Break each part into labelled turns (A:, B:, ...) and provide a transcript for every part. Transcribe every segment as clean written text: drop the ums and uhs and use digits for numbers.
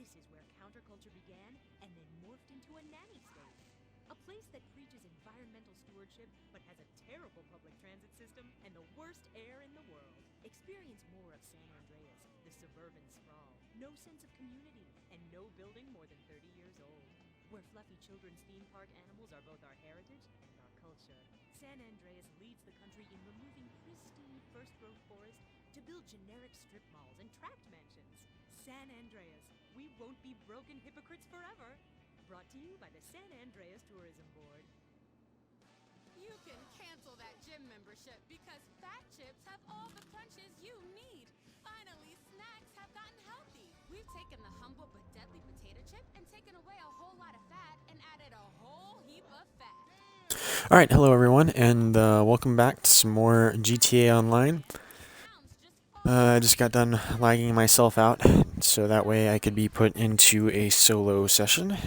A: This is where counterculture began and then morphed into a nanny state. A place that preaches environmental stewardship but has a terrible public transit system and the worst air in the world. Experience more of San Andreas, the suburban sprawl. No sense of community and no building more than 30 years old. Where fluffy children's theme park animals are both our heritage and our culture. San Andreas leads the country in removing pristine first-growth forest to build generic strip malls and tract mansions. San Andreas, we won't be broken hypocrites forever. Brought to you by the San Andreas Tourism Board.
B: You can cancel that gym membership because Fat Chips have all the crunches you need. Finally, snacks have gotten healthy. We've taken the humble but deadly potato chip and taken away a whole lot of fat and added a whole heap of fat.
C: Alright, hello everyone, and welcome back to some more GTA Online. I just got done lagging myself out, so that way I could be put into a solo session.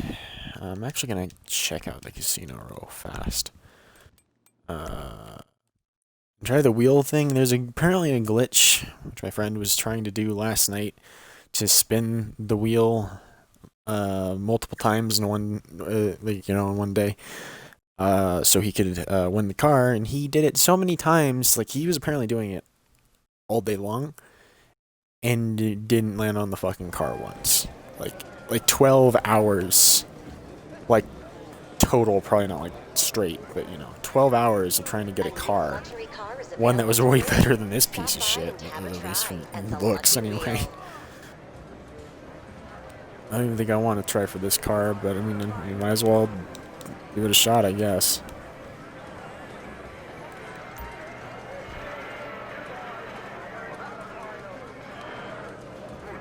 C: I'm actually gonna check out the casino real fast. Try the wheel thing. There's apparently a glitch, which my friend was trying to do last night, to spin the wheel multiple times in one, in one day. So he could win the car, and he did it so many times. Like, he was apparently doing it all day long, and it didn't land on the fucking car once. Like 12 hours, like total, probably not like straight, but 12 hours of trying to get a car, one that was way better than this piece of shit, at least from looks anyway. I don't even think I want to try for this car, but I mean, you might as well give it a shot, I guess.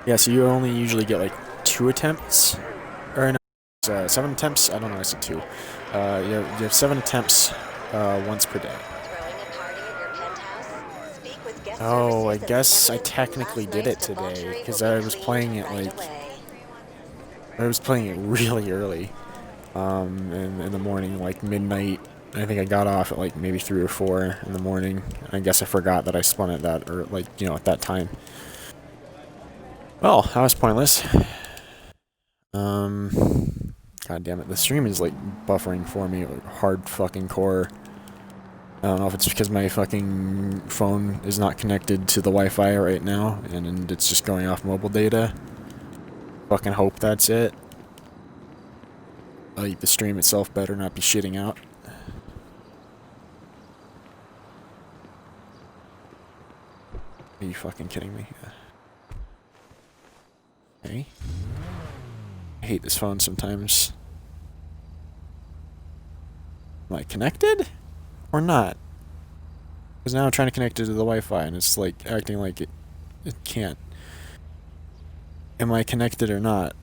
C: Yeah, so you only usually get like 2 attempts, or no, 7 attempts. I don't know, I said 2. You have 7 attempts once per day. Oh, I guess I technically did it today because I was playing it really early, in the morning, like midnight. I think I got off at like maybe 3 or 4 in the morning. I guess I forgot that I spun it that, or at that time. Well, that was pointless. God damn it, the stream is like buffering for me hard fucking core. I don't know if it's because my fucking phone is not connected to the Wi-Fi right now, and it's just going off mobile data. Fucking hope that's it. Like, the stream itself better not be shitting out. Are you fucking kidding me? Okay. I hate this phone sometimes. Am I connected? Or not? Because now I'm trying to connect it to the Wi-Fi and it's like acting like it can't. Am I connected or not?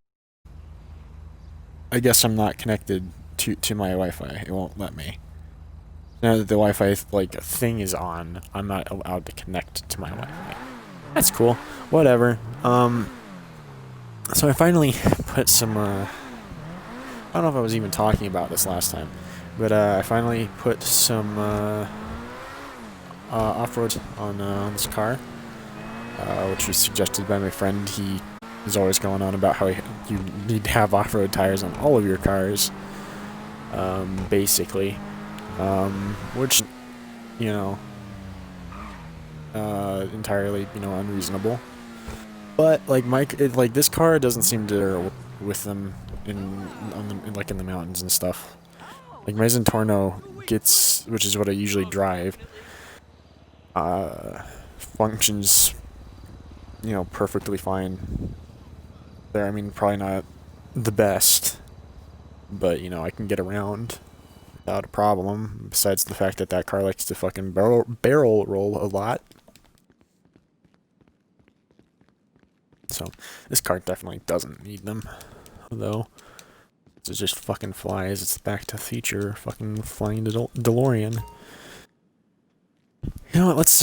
C: I guess I'm not connected to my Wi-Fi. It won't let me. Now that the Wi-Fi thing is on, I'm not allowed to connect to my Wi-Fi. That's cool. Whatever. So I finally put some, I don't know if I was even talking about this last time, but I finally put some off-road on this car, which was suggested by my friend. He is always going on about how you need to have off-road tires on all of your cars, basically, which, entirely, unreasonable. But like this car doesn't seem to with them in the mountains and stuff. Like my Zentorno gets, which is what I usually drive, functions, perfectly fine. There, I mean, probably not the best, but I can get around without a problem. Besides the fact that that car likes to fucking barrel roll a lot. So, this car definitely doesn't need them, though. It just fucking flies. It's the Back to the Future fucking flying DeLorean. You know what, let's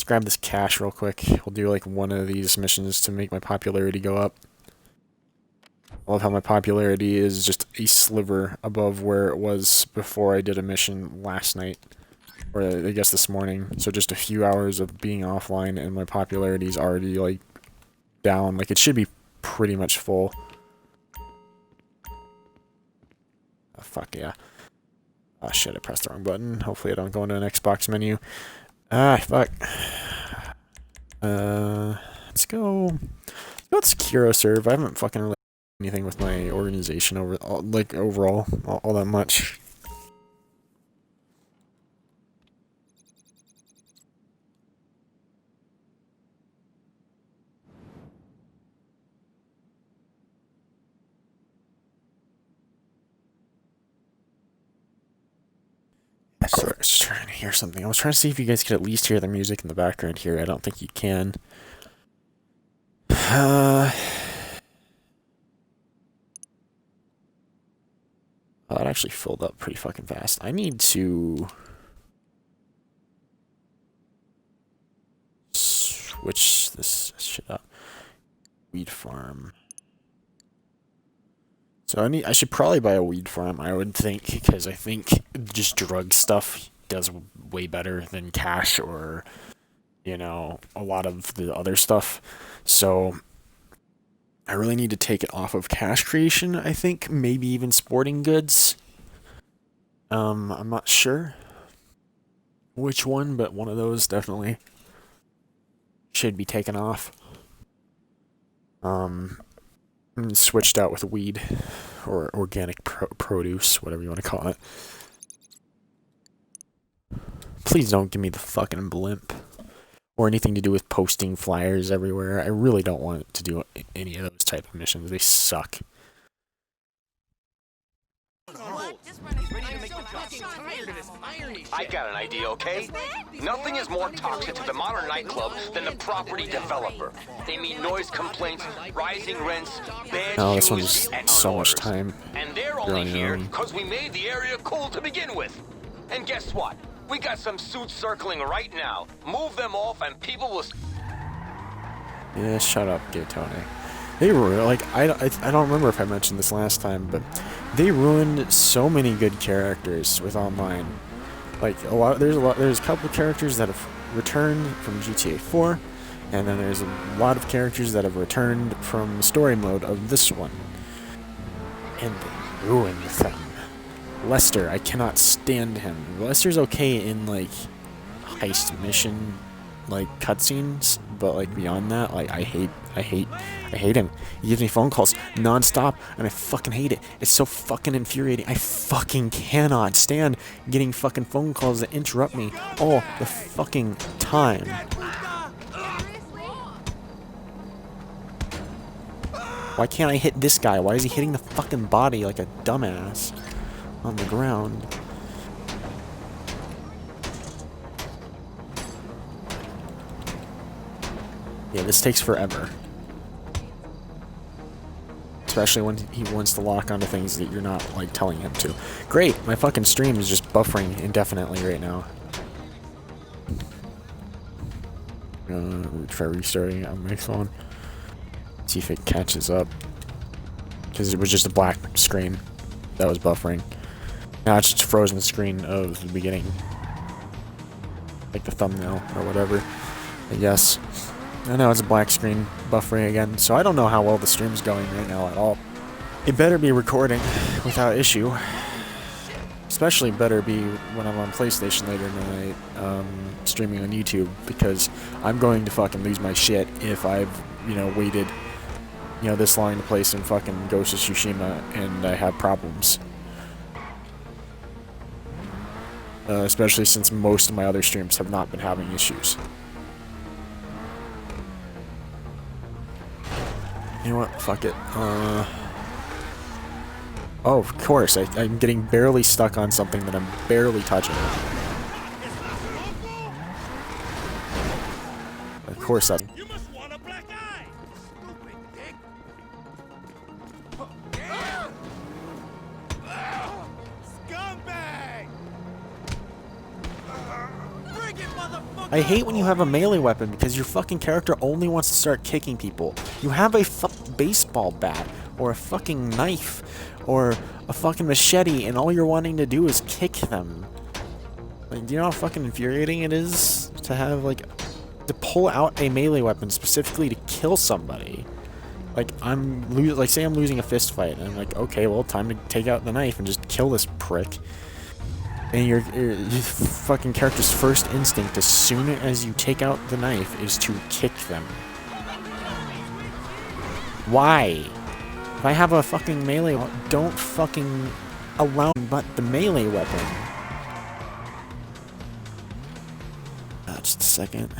C: grab this cash real quick. We'll do like one of these missions to make my popularity go up. I love how my popularity is just a sliver above where it was before I did a mission last night. Or I guess this morning. So just a few hours of being offline and my popularity is already like down. Like, it should be pretty much full. Oh, fuck yeah. Oh shit, I pressed the wrong button. Hopefully I don't go into an Xbox menu. Ah, fuck. Let's go. Let's Kiro serve. I haven't fucking really done anything with my organization overall all that much. Sorry, I was trying to hear something. I was trying to see if you guys could at least hear the music in the background here. I don't think you can. Oh, it actually filled up pretty fucking fast. I need to switch this shit up. Weed farm. So I should probably buy a weed farm, I would think, because I think just drug stuff does way better than cash or, you know, a lot of the other stuff. So I really need to take it off of cash creation, I think. Maybe even sporting goods. I'm not sure which one, but one of those definitely should be taken off. Switched out with weed or organic produce, whatever you want to call it. Please don't give me the fucking blimp or anything to do with posting flyers everywhere. I really don't want to do any of those type of missions. They suck.
D: I got an idea, okay? Nothing is more toxic to the modern nightclub than the property developer. They mean noise complaints, rising rents, bad
C: this one's
D: shoes, and
C: so much
D: orders.
C: time.
D: And they're only here because we made the area cool to begin with. And guess what? We got some suits circling right now. Move them off and people will...
C: Yeah, shut up, Gay Tony. They were like, I don't remember if I mentioned this last time, but they ruined so many good characters with online. Like there's a couple of characters that have returned from GTA 4, and then there's a lot of characters that have returned from the story mode of this one. And they ruined them. Lester, I cannot stand him. Lester's okay in like heist mission like cutscenes, but like beyond that, like I hate him. He gives me phone calls non-stop, and I fucking hate it. It's so fucking infuriating. I fucking cannot stand getting fucking phone calls that interrupt me all the fucking time. Why can't I hit this guy? Why is he hitting the fucking body like a dumbass on the ground? Yeah, this takes forever. Especially when he wants to lock onto things that you're not, like, telling him to. Great! My fucking stream is just buffering indefinitely right now. Try restarting it on my phone. See if it catches up. Because it was just a black screen that was buffering. Now it's just a frozen screen of the beginning. Like the thumbnail or whatever. I guess. I know it's a black screen buffering again, so I don't know how well the stream's going right now at all. It better be recording without issue. Especially better be when I'm on PlayStation later tonight, streaming on YouTube, because I'm going to fucking lose my shit if I've, you know, waited, you know, this long to play some fucking Ghost of Tsushima and I have problems. Especially since most of my other streams have not been having issues. You know what? Fuck it. Oh, of course. I'm getting barely stuck on something that I'm barely touching. Of course that's...
E: You must want a black eye! Stupid dick! Scumbag! Bring it, motherfucker!
C: I hate when you have a melee weapon because your fucking character only wants to start kicking people. You have a baseball bat or a fucking knife or a fucking machete and all you're wanting to do is kick them. Like, do you know how fucking infuriating it is to have, like, to pull out a melee weapon specifically to kill somebody Like like say I'm losing a fist fight, and I'm like, okay, well, time to take out the knife and just kill this prick. And your fucking character's first instinct, as soon as you take out the knife, is to kick them. Why? If I have a fucking melee, don't fucking allow but the melee weapon. Just a second.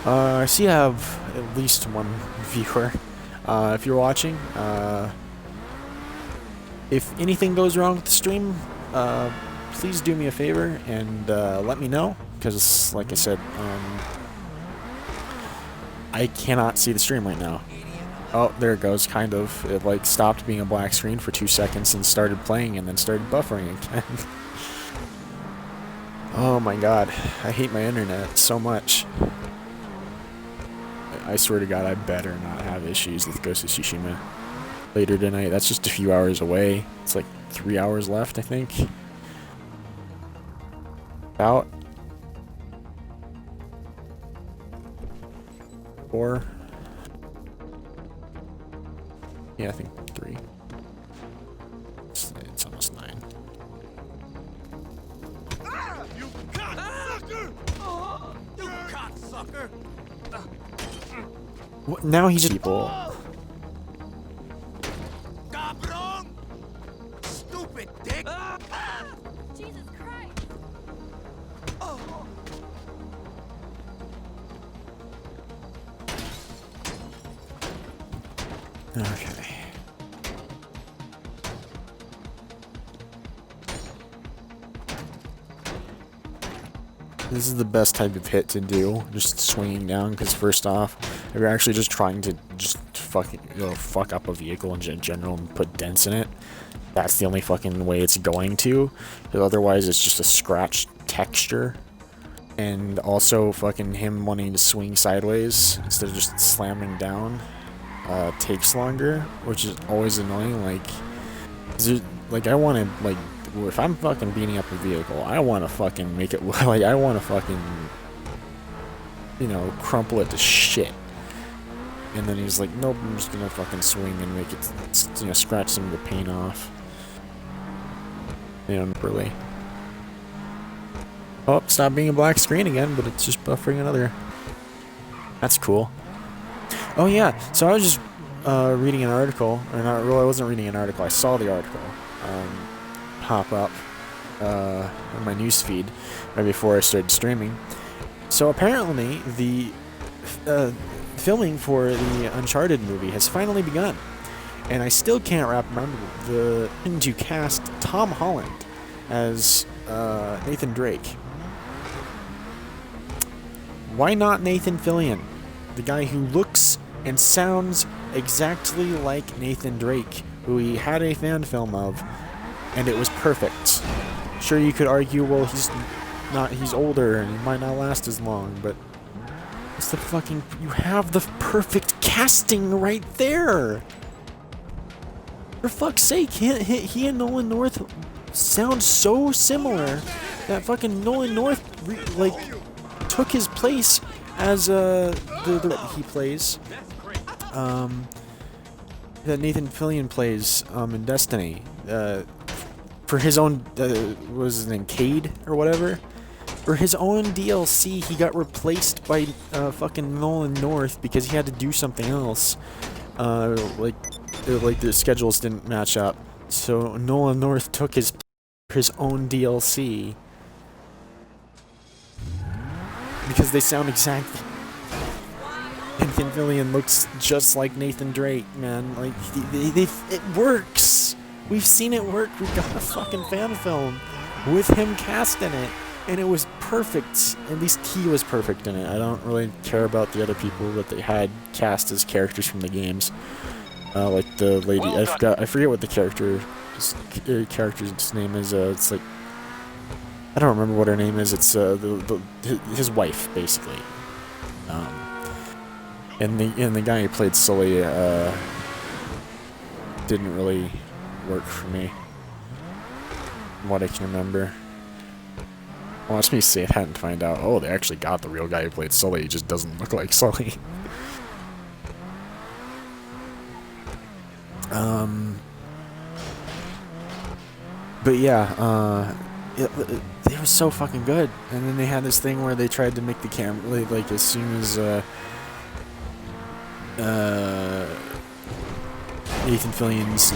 C: I see I have at least one viewer. If you're watching, if anything goes wrong with the stream, please do me a favor and let me know, because like I said, I cannot see the stream right now. Oh, there it goes, kind of. It like stopped being a black screen for 2 seconds and started playing and then started buffering again. Oh my god, I hate my internet so much. I swear to god, I better not have issues with Ghost of Tsushima later tonight. That's just a few hours away. It's like 3 hours left, I think. About 4. Yeah, I think 3. It's almost 9.
E: You cocksucker! You cocksucker!
C: What? Now he's just people.
E: Cabron! Stupid dick!
B: Jesus Christ!
C: Okay. This is the best type of hit to do, just swinging down, because first off, if you're actually just trying to just fucking, fuck up a vehicle in general and put dents in it, that's the only fucking way it's going to, because otherwise it's just a scratched texture. And also fucking him wanting to swing sideways instead of just slamming down takes longer, which is always annoying. Like I want to, like, if I'm fucking beating up a vehicle, I want to fucking make it look like I want to fucking, crumple it to shit. And then he's like, nope, I'm just gonna fucking swing and make it, scratch some of the paint off. Really. Oh, stop being a black screen again, but it's just buffering another. That's cool. Oh yeah, so I was just reading an article, or not really, I wasn't reading an article, I saw the article pop up in my newsfeed right before I started streaming. So apparently the filming for the Uncharted movie has finally begun, and I still can't wrap around to cast Tom Holland as Nathan Drake. Why not Nathan Fillion, the guy who looks and sounds exactly like Nathan Drake, who he had a fan film of, and it was perfect. Sure, you could argue, well, he's older and he might not last as long, but it's the fucking, you have the perfect casting right there. For fuck's sake, he and Nolan North sound so similar that fucking Nolan North took his place as the he plays, that Nathan Fillion plays in Destiny, for his own, what was his name, Cade or whatever. For his own DLC, he got replaced by fucking Nolan North because he had to do something else. Like the schedules didn't match up, so Nolan North took his own DLC because they sound exactly. Nathan Fillion looks just like Nathan Drake, man. Like it works. We've seen it work. We got a fucking fan film with him cast in it, and it was perfect. At least he was perfect in it. I don't really care about the other people that they had cast as characters from the games. Like the lady, I forget what the character's name is. It's like, I don't remember what her name is. It's his wife, basically. And the guy who played Sully didn't really work for me, from what I can remember. Watch me say that and find out, oh, they actually got the real guy who played Sully, he just doesn't look like Sully. But yeah, they were so fucking good. And then they had this thing where they tried to make the camera, like as soon as, Nathan Fillion's,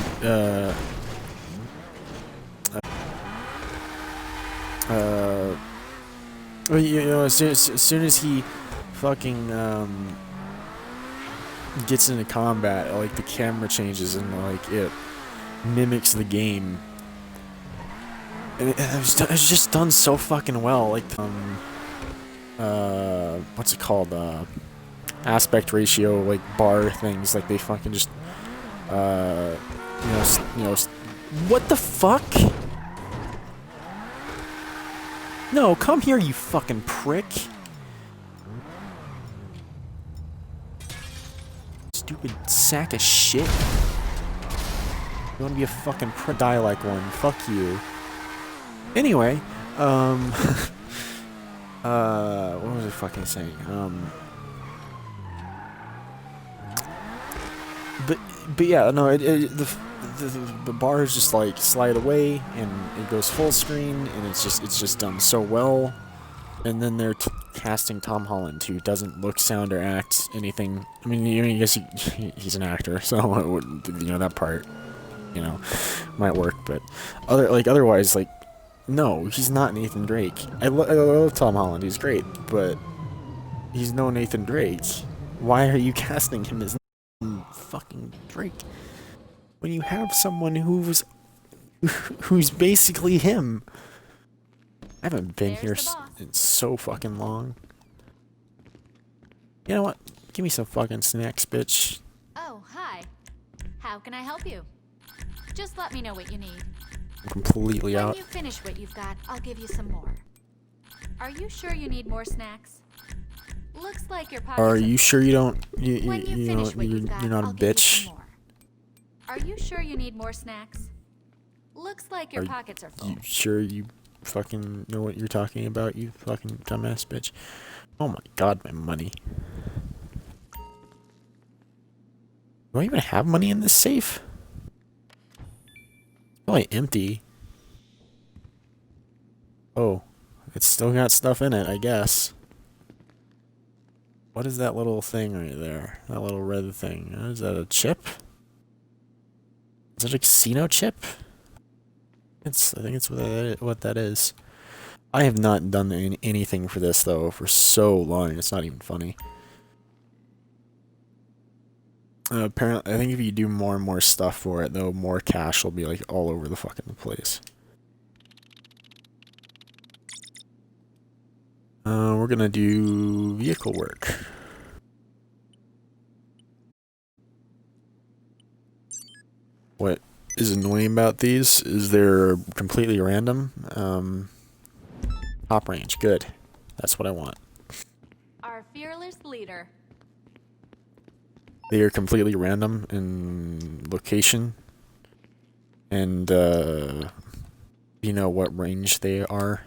C: well, you know, as soon as he fucking, gets into combat, like, the camera changes and, like, it mimics the game. And it was just done so fucking well, like, what's it called, aspect ratio, like, bar things, like, they fucking just, what the fuck? No, come here, you fucking prick. Stupid sack of shit. You wanna be a fucking prick? Die like one. Fuck you. Anyway, what was I fucking saying? But yeah, no, the bars just like slide away and it goes full screen and it's just done so well. And then they're casting Tom Holland, who doesn't look, sound, or act anything. I mean, I guess he's an actor, so it would, you know, that part, you know, might work. But otherwise, like, no, he's not Nathan Drake. I love Tom Holland, he's great, but he's no Nathan Drake. Why are you casting him as fucking Drake when you have someone who's basically him? I haven't been here in so fucking long. You know what? Give me some fucking snacks, bitch.
F: Oh, hi. How can I help you? Just let me know what you need.
C: I'm completely out.
F: When you finish what you've got, I'll give you some more. Are you sure you need more snacks? Looks like your pockets
C: Are you sure you don't?
F: When you finish what you've got,
C: you're not a
F: I'll give you
C: bitch.
F: some more. Are you sure you need more snacks? Looks like your pockets are full.
C: You sure you fucking know what you're talking about, you fucking dumbass bitch? Oh my god, my money. Do I even have money in this safe? Probably empty. Oh, it's still got stuff in it, I guess. What is that little thing right there? That little red thing. Is that a chip? Is it a casino chip? I think it's what that is. I have not done anything for this, though, for so long. It's not even funny. Apparently, I think if you do more and more stuff for it, though, more cash will be, like, all over the fucking place. We're gonna do vehicle work. What is annoying about these is they're completely random. Top range, good. That's what I want.
F: Our fearless leader.
C: They are completely random in location. And, you know what range they are.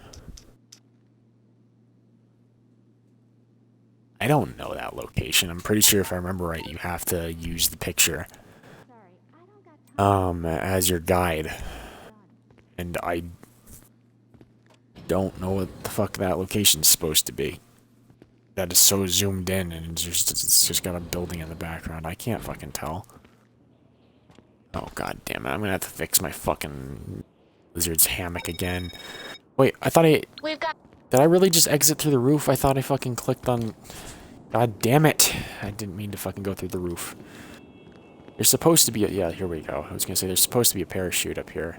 C: I don't know that location. I'm pretty sure if I remember right, you have to use the picture as your guide. And I don't know what the fuck that location's supposed to be. That is so zoomed in and it's just got a building in the background. I can't fucking tell. Oh god damn it, I'm gonna have to fix my fucking lizard's hammock again. Wait, I thought did I really just exit through the roof? I thought I fucking clicked on... God damn it. I didn't mean to fucking go through the roof. There's supposed to be a... Yeah, here we go. I was gonna say there's supposed to be a parachute up here.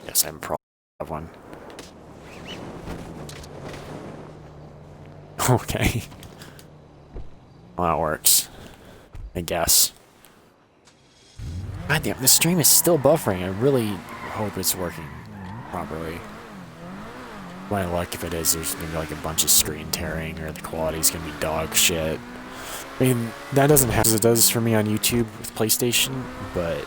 C: Yes, I'm probably have one. Okay. Well, that works. I guess. God damn, this stream is still buffering. I really hope it's working properly. My luck, if it is, there's gonna be like a bunch of screen tearing or the quality's gonna be dog shit. I mean, that doesn't happen as it does for me on YouTube with PlayStation, but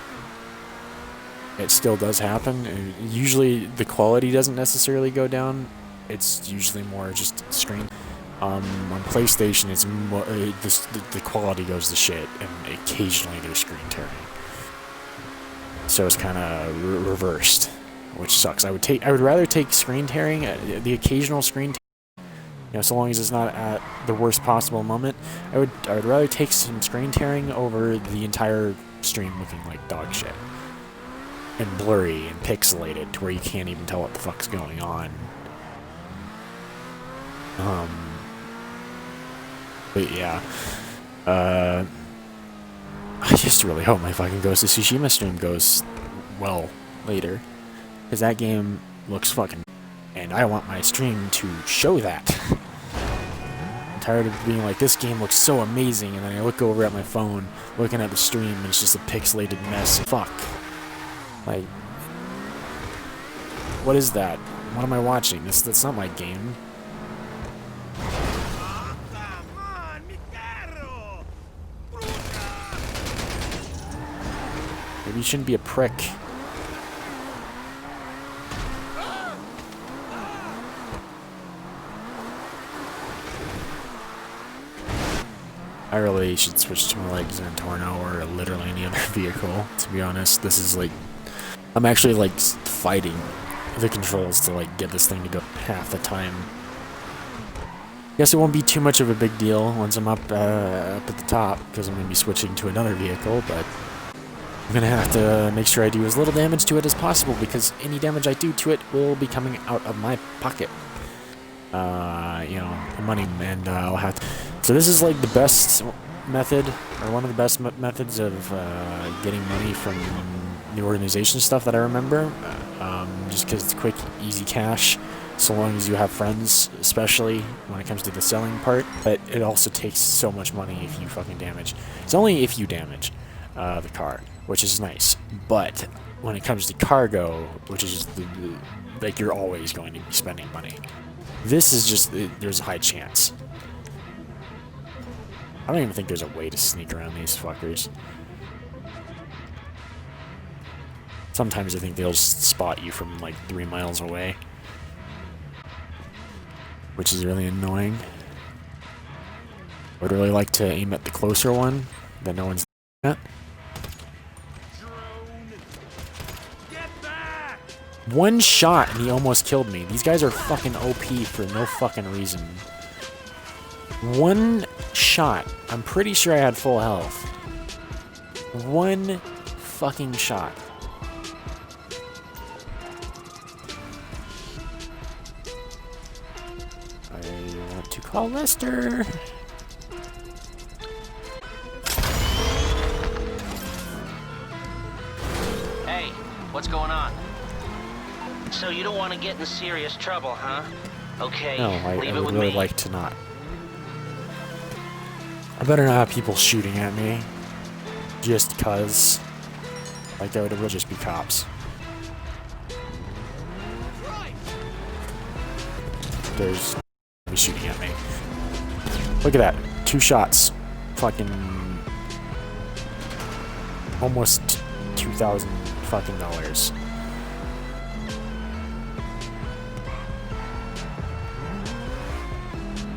C: it still does happen. And usually the quality doesn't necessarily go down. It's usually more just screen. On PlayStation, it's the quality goes to shit, and occasionally there's screen tearing. So it's kind of reversed, which sucks. I would rather take screen tearing, the occasional screen tearing, you know, so long as it's not at the worst possible moment. I would rather take some screen tearing over the entire stream looking like dog shit and blurry and pixelated to where you can't even tell what the fuck's going on. But yeah, I just really hope my fucking Ghost of Tsushima stream goes well later, because that game looks fucking, and I want my stream to show that. I'm tired of being like, this game looks so amazing, and then I look over at my phone, looking at the stream, and it's just a pixelated mess. Fuck. Like, what is that? What am I watching? That's not my game. Maybe you shouldn't be a prick. I really should switch to my legs in Torno or literally any other vehicle, to be honest. This is like, I'm actually like fighting the controls to like get this thing to go half the time. Guess it won't be too much of a big deal once I'm up at the top, because I'm going to be switching to another vehicle, but I'm going to have to make sure I do as little damage to it as possible, because any damage I do to it will be coming out of my pocket. You know, the money, and I'll have to... So this is like the best method, or one of the best methods of getting money from the organization stuff that I remember, just because it's quick, easy cash, so long as you have friends, especially when it comes to the selling part. But it also takes so much money if you fucking damage. It's only if you damage the car, which is nice. But when it comes to cargo, which is like, you're always going to be spending money. This is just, there's a high chance. I don't even think there's a way to sneak around these fuckers. Sometimes I think they'll just spot you from like 3 miles away, which is really annoying. I would really like to aim at the closer one that no one's at. One shot and he almost killed me. These guys are fucking OP for no fucking reason. One shot. I'm pretty sure I had full health. One fucking shot. I want to call Lester.
G: Hey, what's going on? So you don't want to get in serious trouble, huh? Okay,
C: No, I
G: leave it
C: would
G: with
C: really
G: me.
C: like to not. I better not have people shooting at me. Just cause. Like, that would just be cops. There's nobody shooting at me. Look at that. 2 shots. Fucking almost $2,000 fucking dollars.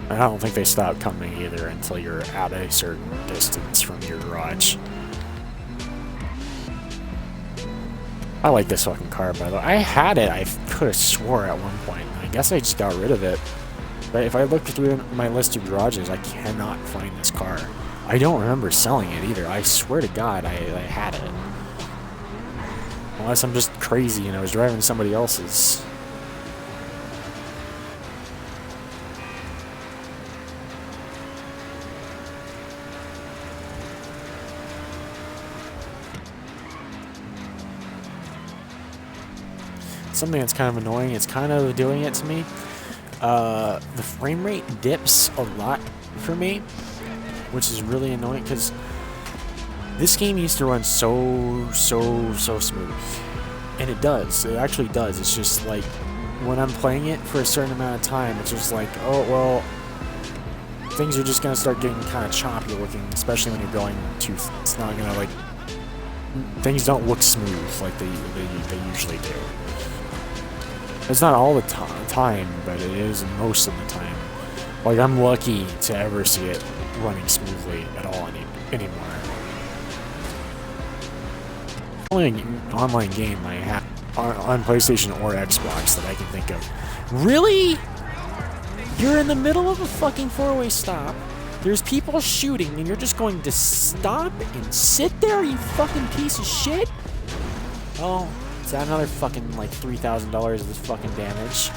C: I don't think they stop coming either until you're at a certain distance from your garage. I like this fucking car, by the way. I had it, I could have swore at one point. I guess I just got rid of it. But if I look through my list of garages, I cannot find this car. I don't remember selling it either. I swear to God, I had it. Unless I'm just crazy and I was driving somebody else's. Something that's kind of annoying, it's kind of doing it to me. The frame rate dips a lot for me, which is really annoying because this game used to run so smooth. And it does, it actually does. It's just like when I'm playing it for a certain amount of time, it's just like, oh, well, things are just going to start getting kind of choppy looking, especially when you're going to, it's not going to like things don't look smooth like they usually do. It's not all the time, but it is most of the time. Like, I'm lucky to ever see it running smoothly at all anymore. Only an online game I have on PlayStation or Xbox that I can think of. Really? You're in the middle of a fucking four-way stop. There's people shooting, and you're just going to stop and sit there, you fucking piece of shit? Oh, is that another fucking, like, $3,000 of this fucking damage?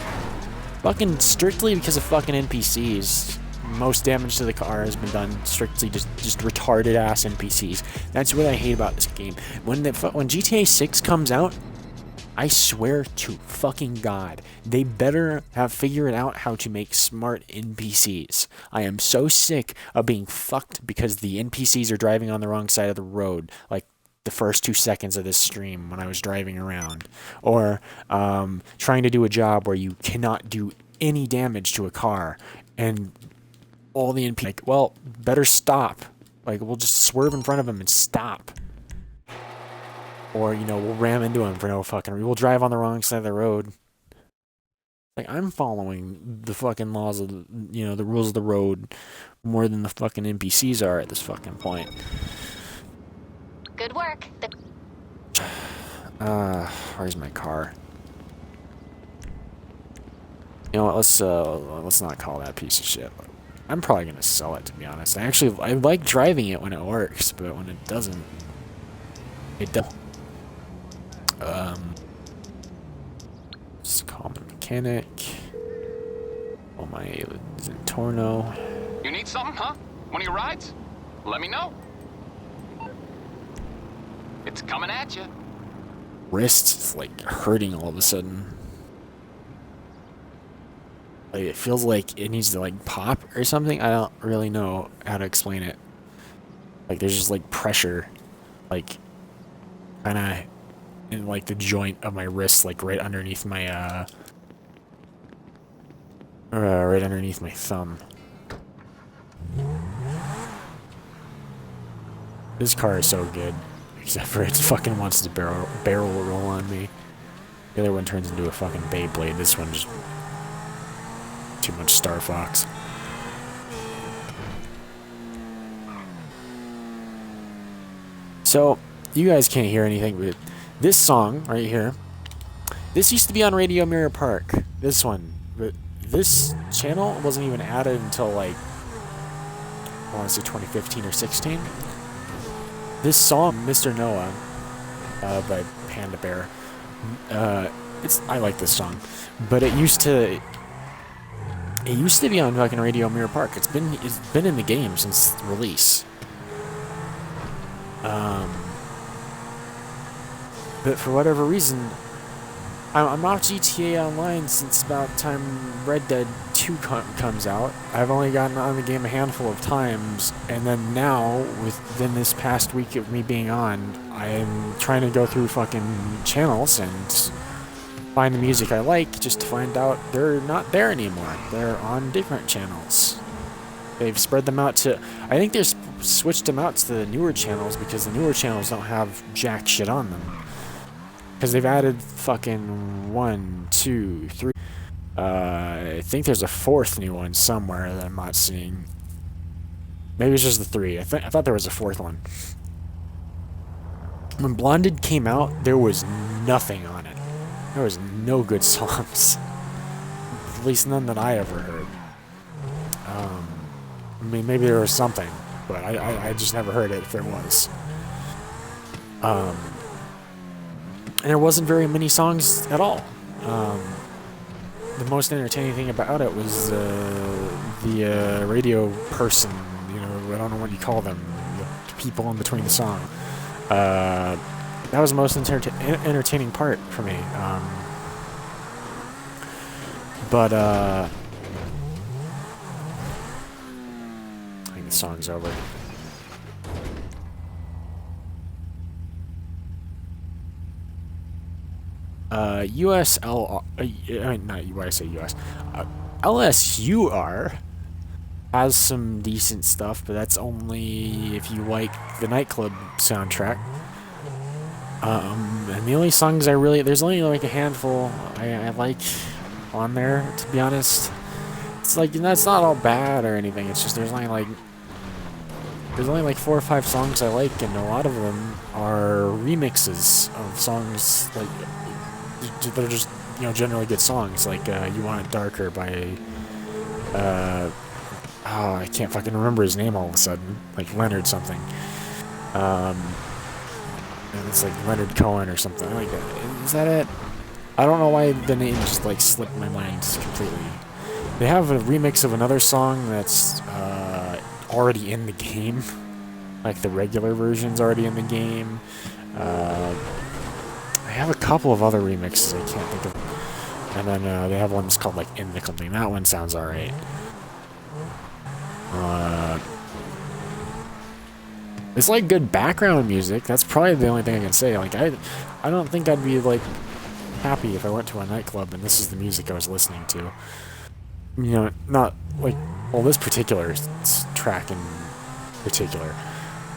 C: Fucking strictly because of fucking NPCs. Most damage to the car has been done strictly just retarded ass NPCs. That's what I hate about this game. When GTA 6 comes out, I swear to fucking God, they better have figured out how to make smart NPCs. I am so sick of being fucked because the NPCs are driving on the wrong side of the road, like the first 2 seconds of this stream when I was driving around. Or trying to do a job where you cannot do any damage to a car, and all the NPCs, like, well, better stop. Like, we'll just swerve in front of them and stop. Or, you know, we'll ram into him for no fucking reason. We'll drive on the wrong side of the road. Like, I'm following the fucking laws of, you know, the rules of the road more than the fucking NPCs are at this fucking point.
F: Good work.
C: Where's my car? You know what, let's not call that piece of shit. I'm probably gonna sell it, to be honest. I like driving it when it works, but when it doesn't, it doesn't. Just call my mechanic. Oh, my Zentorno.
H: You need something, huh? One of your rides? Let me know. It's coming at you.
C: Wrist is like hurting all of a sudden. Like, it feels like it needs to like pop or something. I don't really know how to explain it. Like, there's just like pressure, like kind of in like the joint of my wrist, like right underneath my right underneath my thumb. This car is so good, except for it fucking wants to barrel roll on me. The other one turns into a fucking Beyblade. This one just too much Star Fox. So, you guys can't hear anything, but this song right here, this used to be on Radio Mirror Park. This one, but this channel wasn't even added until like, I want to say 2015 or 16. This song, Mr. Noah, by Panda Bear, I like this song, but it used to be on fucking Radio Mirror Park. It's been in the game since release. But for whatever reason, I'm off GTA Online since about time Red Dead 2 comes out. I've only gotten on the game a handful of times, and then now, within this past week of me being on, I'm trying to go through fucking channels and find the music I like, just to find out they're not there anymore. They're on different channels. They've spread them out to... I think they've switched them out to the newer channels because the newer channels don't have jack shit on them. Because they've added fucking 1, 2, 3... I think there's a 4th new one somewhere that I'm not seeing. Maybe it's just the 3. I thought there was a 4th one. When Blonded came out, there was nothing on it. There was no good songs. At least none that I ever heard. I mean, maybe there was something, but I just never heard it if there was. And there wasn't very many songs at all. The most entertaining thing about it was the radio person, you know, I don't know what you call them, the people in between the song. That was the most entertaining part for me. But I think the song's over. LSUR has some decent stuff, but that's only if you like the nightclub soundtrack. And the only songs I really, there's only like a handful I like on there, to be honest. It's like, that's not all bad or anything, it's just there's only like 4 or 5 songs I like, and a lot of them are remixes of songs like that are just, you know, generally good songs, like You Want It Darker by oh, I can't fucking remember his name all of a sudden, like Leonard something. And it's like Leonard Cohen or something like that. Is that it? I don't know why the name just like slipped my mind completely. They have a remix of another song that's already in the game. Like the regular version's already in the game. They have a couple of other remixes I can't think of. And then they have one that's called like In the Something. That one sounds alright. It's like good background music. That's probably the only thing I can say. Like I don't think I'd be like happy if I went to a nightclub and this is the music I was listening to. You know, not like, well, this particular track in particular.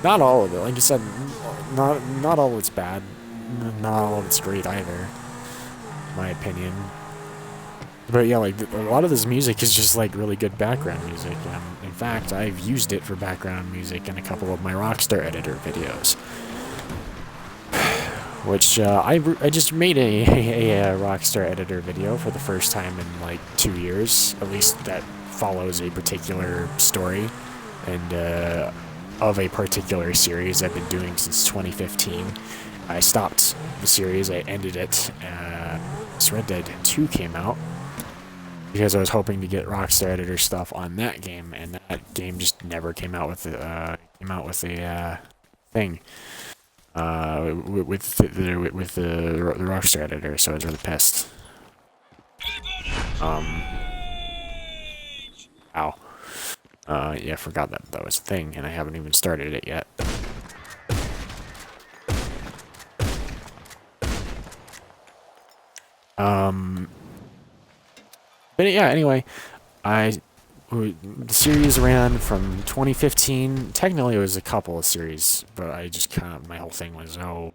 C: Not all of it. Like you said, not all of it's bad. Not all of it's great either, in my opinion. But yeah, like a lot of this music is just like really good background music. In fact, I've used it for background music in a couple of my Rockstar Editor videos. Which I just made a Rockstar Editor video for the first time in like 2 years, at least that follows a particular story and of a particular series I've been doing since 2015. I stopped the series, I ended it. Red Dead 2 came out because I was hoping to get Rockstar Editor stuff on that game, and that game just never came out with a thing. With the Rockstar Editor, so I was really pissed. Ow. Yeah, I forgot that was a thing, and I haven't even started it yet. But yeah, anyway, the series ran from 2015. Technically, it was a couple of series, but I just kind of, my whole thing was, oh,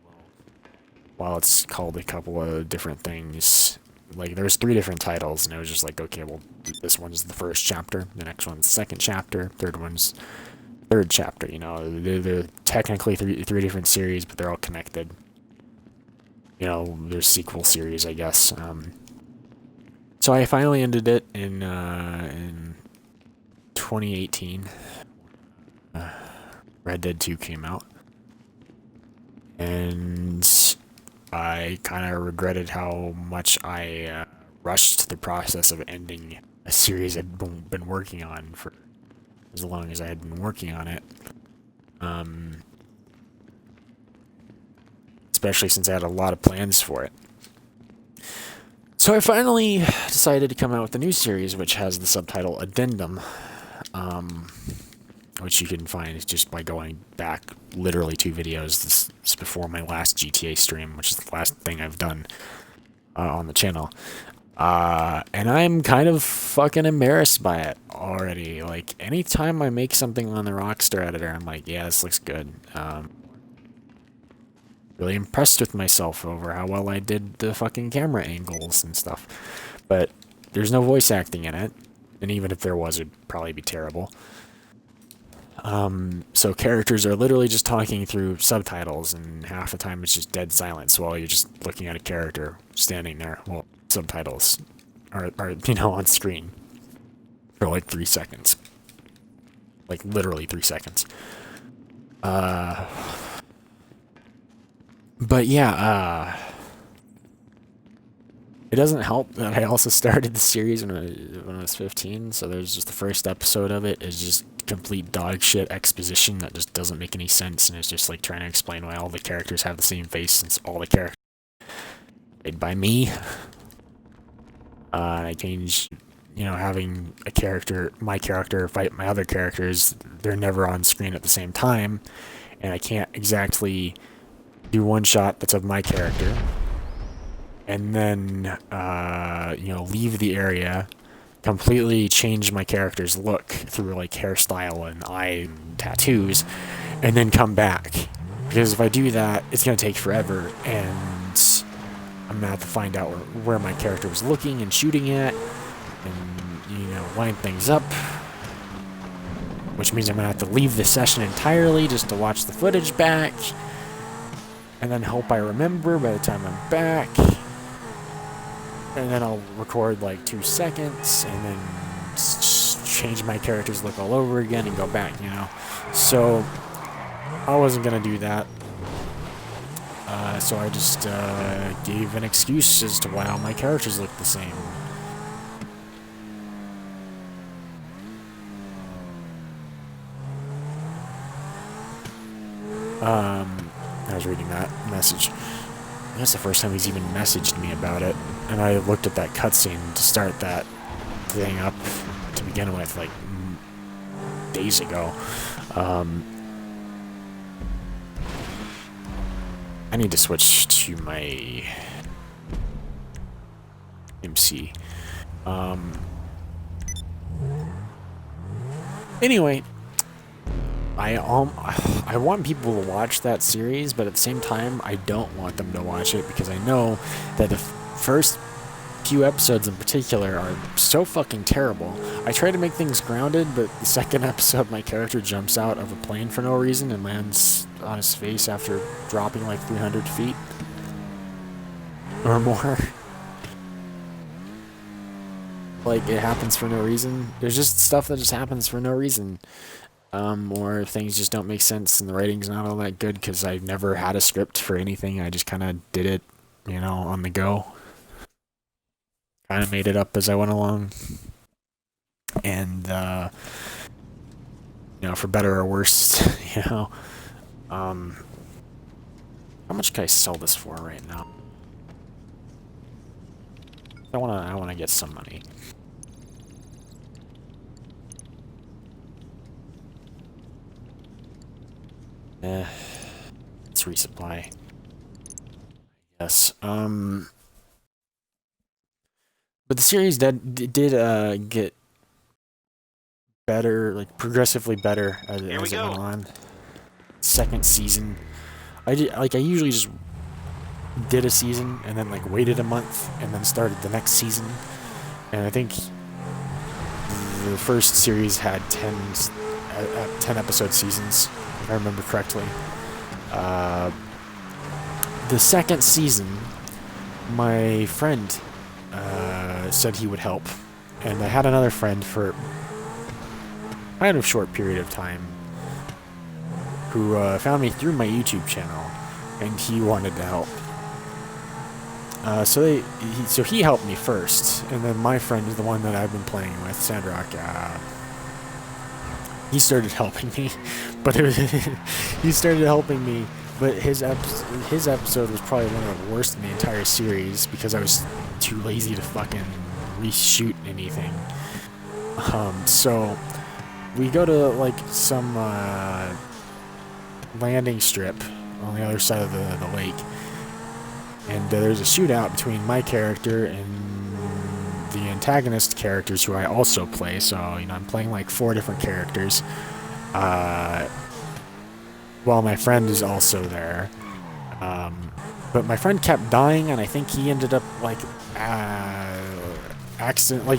C: well, it's called a couple of different things. Like, there's 3 different titles, and it was just like, okay, well, this one's the first chapter, the next one's the second chapter, third one's third chapter, you know. They're technically three different series, but they're all connected. You know, there's sequel series, I guess. So I finally ended it in 2018. Red Dead 2 came out. And I kind of regretted how much I rushed the process of ending a series I'd been working on for as long as I had been working on it. Especially since I had a lot of plans for it. So I finally decided to come out with a new series, which has the subtitle Addendum, which you can find just by going back literally 2 videos. This is before my last GTA stream, which is the last thing I've done on the channel. And I'm kind of fucking embarrassed by it already. Like, anytime I make something on the Rockstar Editor, I'm like, yeah, this looks good. Really impressed with myself over how well I did the fucking camera angles and stuff. But there's no voice acting in it, and even if there was, it'd probably be terrible. So characters are literally just talking through subtitles, and half the time it's just dead silence while you're just looking at a character standing there. Well, subtitles are you know, on screen for like 3 seconds. Like literally 3 seconds. But yeah, it doesn't help that I also started the series when I was 15, so there's just the first episode of it is just complete dog shit exposition that just doesn't make any sense, and it's just like trying to explain why all the characters have the same face since all the characters made by me. And I changed, you know, having my character fight my other characters, they're never on screen at the same time, and I can't exactly do one shot that's of my character, and then, you know, leave the area, completely change my character's look through, like, hairstyle and eye and tattoos, and then come back. Because if I do that, it's going to take forever, and I'm going to have to find out where my character was looking and shooting at, and, you know, line things up. Which means I'm going to have to leave the session entirely just to watch the footage back, and then hope I remember by the time I'm back. And then I'll record like 2 seconds, and then change my character's look all over again and go back, you know. So I wasn't gonna do that. So I just gave an excuse as to why all my characters look the same. I was reading that message. That's the first time he's even messaged me about it. And I looked at that cutscene to start that thing up to begin with, like, days ago. I need to switch to my MC. Anyway, I want people to watch that series, but at the same time, I don't want them to watch it because I know that the first few episodes in particular are so fucking terrible. I try to make things grounded, but the second episode, my character jumps out of a plane for no reason and lands on his face after dropping like 300 feet or more. Like, it happens for no reason. There's just stuff that just happens for no reason. Or things just don't make sense and the writing's not all that good because I've never had a script for anything. I just kind of did it, you know, on the go. Kind of made it up as I went along. And, you know, for better or worse, you know. How much can I sell this for right now? I wanna get some money. Let's resupply. Yes. But the series did get better, like progressively better as it went on. Second season, I usually just did a season and then like waited a month and then started the next season. And I think the first series had 10 episode seasons, if I remember correctly. The second season, my friend said he would help, and I had another friend for kind of short period of time who found me through my YouTube channel, and he wanted to help. So he helped me first, and then my friend is the one that I've been playing with, Sandrock. He started helping me, but But his episode was probably one of the worst in the entire series because I was too lazy to fucking reshoot anything. So we go to like some landing strip on the other side of the lake, and there's a shootout between my character and the antagonist characters who I also play. So, you know, I'm playing like 4 different characters. While my friend is also there. But my friend kept dying, and I think he ended up like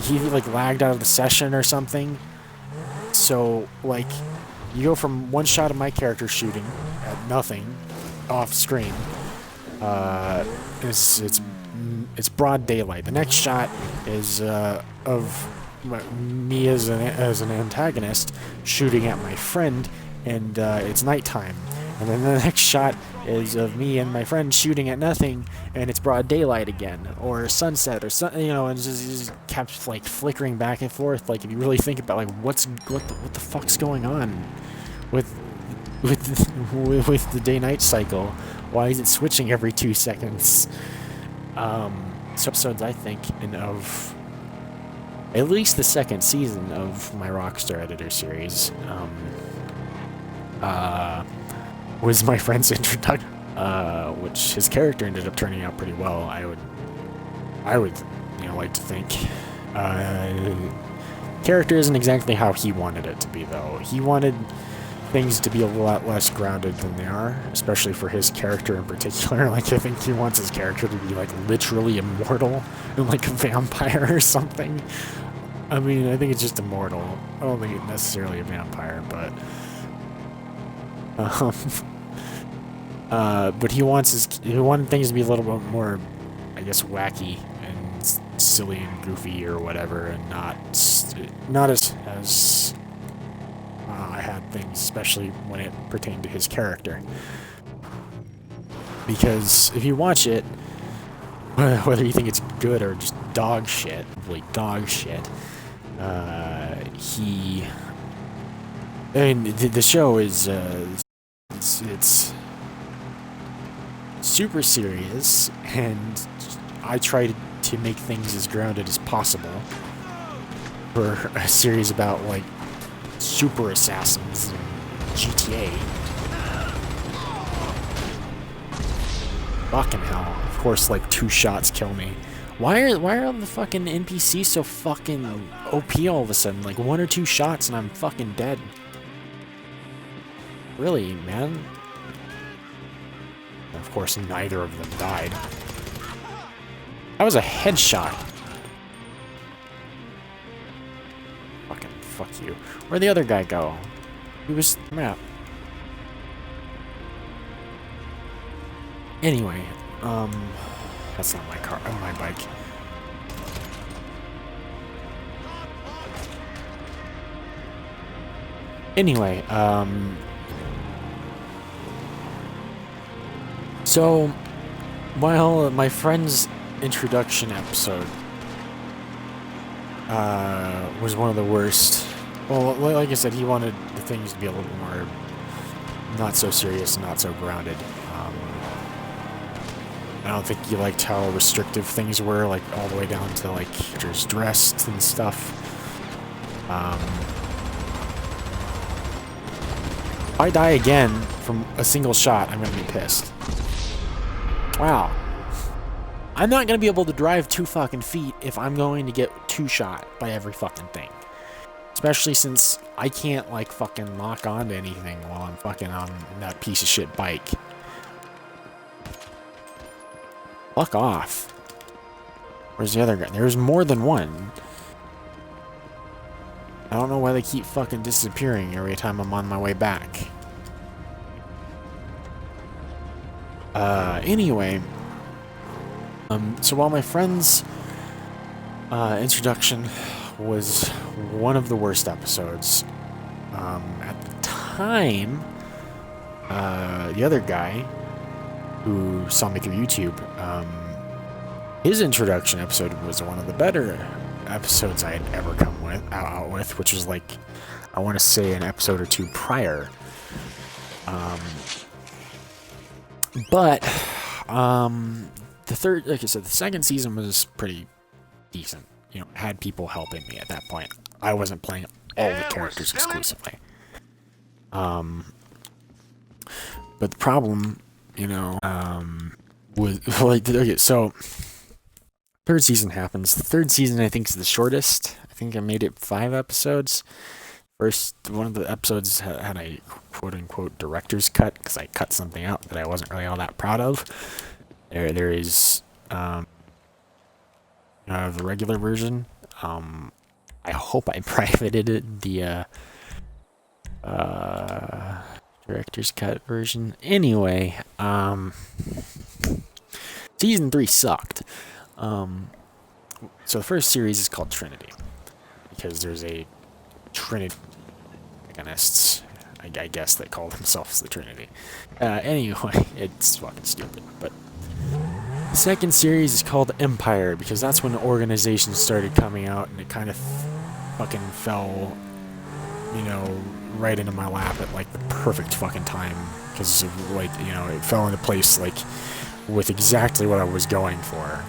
C: he like lagged out of the session or something. So like you go from one shot of my character shooting at nothing off screen. It's broad daylight. The next shot is of me as an antagonist shooting at my friend, and it's nighttime. And then the next shot is of me and my friend shooting at nothing, and it's broad daylight again, or sunset, or something, you know, and it just kept like flickering back and forth. Like if you really think about like what the fuck's going on with the day-night cycle? Why is it switching every 2 seconds? So episodes, I think, and of at least the second season of my Rockstar Editor series, was my friend's introduction, which his character ended up turning out pretty well. I would, you know, like to think. Character isn't exactly how he wanted it to be, though. He wanted things to be a lot less grounded than they are, especially for his character in particular. Like, I think he wants his character to be, like, literally immortal and, like, a vampire or something. I mean, I think it's just immortal. I don't think it's necessarily a vampire, but... but he wanted things to be a little bit more, I guess, wacky and silly and goofy or whatever, and not as I had things, especially when it pertained to his character. Because if you watch it, whether you think it's good or just dog shit, really dog shit, the show is it's super serious, and I try to make things as grounded as possible for a series about, like, super assassins and GTA. Fucking hell. Of course, like, 2 shots kill me. Why are the fucking NPCs so fucking OP all of a sudden? Like, 1 or 2 shots and I'm fucking dead. Really, man? Of course, neither of them died. That was a headshot. Fucking fuck you. Where'd the other guy go? He was the map. Anyway, that's not my car, my bike. Anyway, so while my friend's introduction episode was one of the worst. Well, like I said, he wanted the things to be a little more not so serious, not so grounded. I don't think he liked how restrictive things were, like all the way down to like characters dressed and stuff. If I die again from a single shot, I'm gonna be pissed. Wow. I'm not gonna be able to drive 2 fucking feet if I'm going to get 2 shot by every fucking thing. Especially since I can't, like, fucking lock onto anything while I'm fucking on that piece of shit bike. Fuck off. Where's the other guy? There's more than one. I don't know why they keep fucking disappearing every time I'm on my way back. Anyway. So while my friend's introduction was one of the worst episodes, at the time, the other guy who saw me through YouTube, his introduction episode was one of the better episodes I had ever come out with, which was like, I want to say an episode or 2 prior. But the third, like I said, the second season was pretty decent. You know, had people helping me at that point. I wasn't playing all the characters exclusively. But the problem, you know, was like, okay, so third season happens. The third season, I think, is the shortest. I think I made it 5 episodes. First, one of the episodes had a quote-unquote director's cut, because I cut something out that I wasn't really all that proud of. There is the regular version. I hope I privated the director's cut version. Anyway, season 3 sucked. So the first series is called Trinity, because there's a Trinity agonists, I guess, that call themselves the Trinity. Anyway, it's fucking stupid. But the second series is called Empire, because that's when the organization started coming out, and it kind of fucking fell, you know, right into my lap at like the perfect fucking time, because of, like, you know, it fell into place like with exactly what I was going for,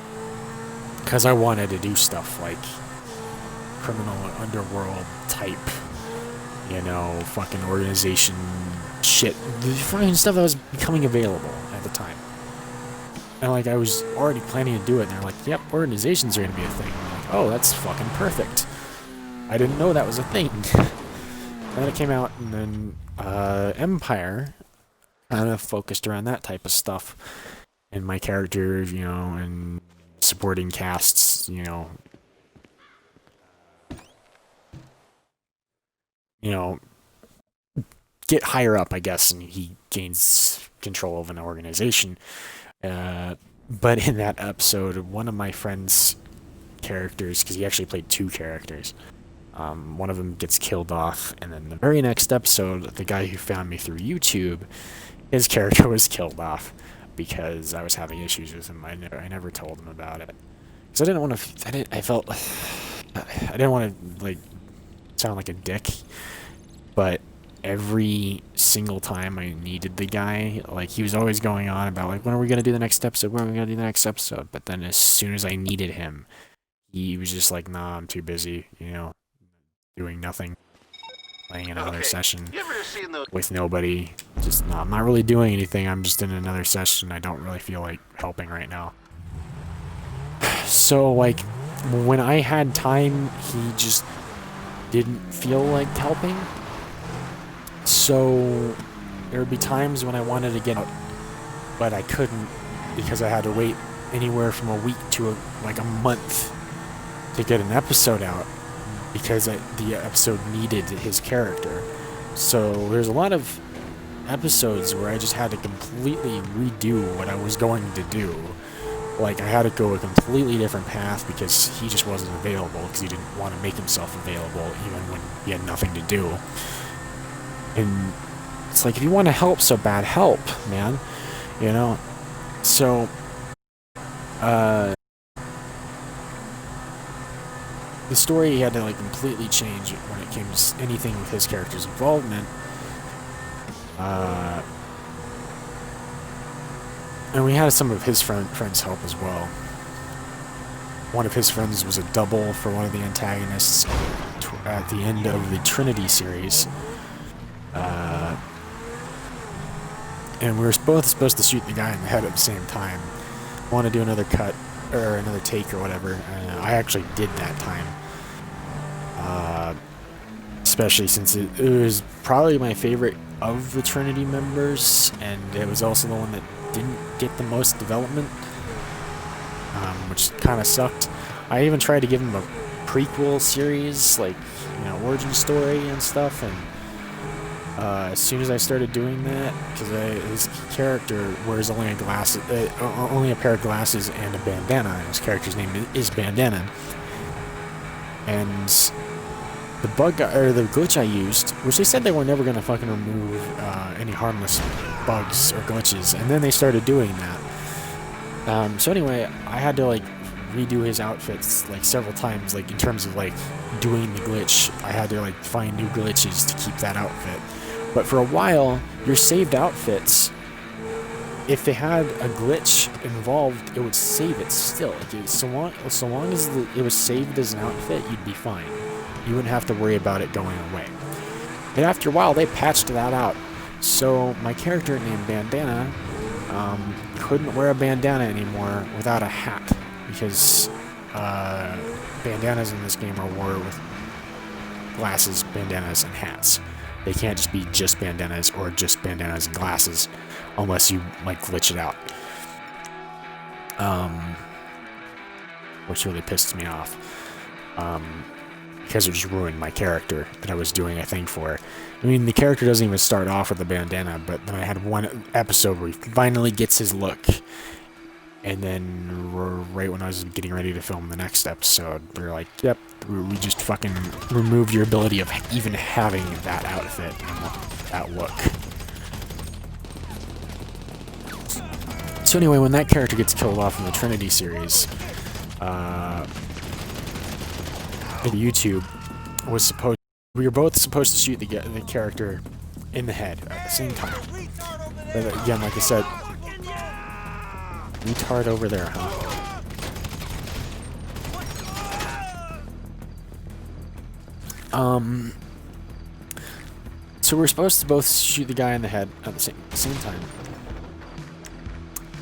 C: because I wanted to do stuff like criminal underworld type, you know, fucking organization shit, the fucking stuff that was becoming available at the time. And like, I was already planning to do it, and they're like, yep, organizations are gonna be a thing. I'm like, oh, that's fucking perfect. I didn't know that was a thing. then it came out, and then Empire kind of focused around that type of stuff. And my character, you know, and supporting casts, you know, get higher up, I guess, and he gains control of an organization. But in that episode, one of my friend's characters, because he actually played 2 characters, one of them gets killed off, and then the very next episode, the guy who found me through YouTube, his character was killed off because I was having issues with him. I never told him about it because I didn't want to. I didn't want to like sound like a dick, but every single time I needed the guy, like, he was always going on about, like, when are we gonna do the next episode? When are we gonna do the next episode? But then as soon as I needed him, he was just like, nah, I'm too busy, you know, doing nothing, playing another session with nobody. Just, no, I'm not really doing anything. I'm just in another session. I don't really feel like helping right now. So, like, when I had time, he just didn't feel like helping. So there would be times when I wanted to get out, but I couldn't because I had to wait anywhere from a week to like a month to get an episode out because the episode needed his character. So there's a lot of episodes where I just had to completely redo what I was going to do. Like, I had to go a completely different path because he just wasn't available because he didn't want to make himself available even when he had nothing to do. And it's like, if you want to help so bad, help, man. You know? So, the story had to, like, completely change when it came to anything with his character's involvement. And we had some of his friends help as well. One of his friends was a double for one of the antagonists at the end of the Trinity series. And we were both supposed to shoot the guy in the head at the same time. I want to do another cut, or another take or whatever. I actually did that time. Especially since it was probably my favorite of the Trinity members, and it was also the one that didn't get the most development, which kind of sucked. I even tried to give him a prequel series, like, you know, origin story and stuff, and as soon as I started doing that, because his character wears only a pair of glasses and a bandana. His character's name is Bandana, and the glitch I used, which they said they were never gonna fucking remove any harmless bugs or glitches, and then they started doing that. So anyway, I had to like redo his outfits like several times, like in terms of like doing the glitch. I had to like find new glitches to keep that outfit. But for a while, your saved outfits, if they had a glitch involved, it would save it still. Like, so long as it was saved as an outfit, you'd be fine. You wouldn't have to worry about it going away. And after a while, they patched that out. So my character named Bandana couldn't wear a bandana anymore without a hat, because bandanas in this game are worn with glasses, bandanas, and hats. They can't just be just bandanas or just bandanas and glasses unless you like glitch it out. Which really pissed me off. Because it just ruined my character that I was doing a thing for. I mean, the character doesn't even start off with a bandana, but then I had one episode where he finally gets his look. And then right when I was getting ready to film the next episode, we were like, yep, we just fucking removed your ability of even having that outfit and that look. So anyway, when that character gets killed off in the Trinity series, YouTube we were both supposed to shoot the character in the head at the same time. But again, like I said, retard over there, huh? So we're supposed to both shoot the guy in the head at the same time,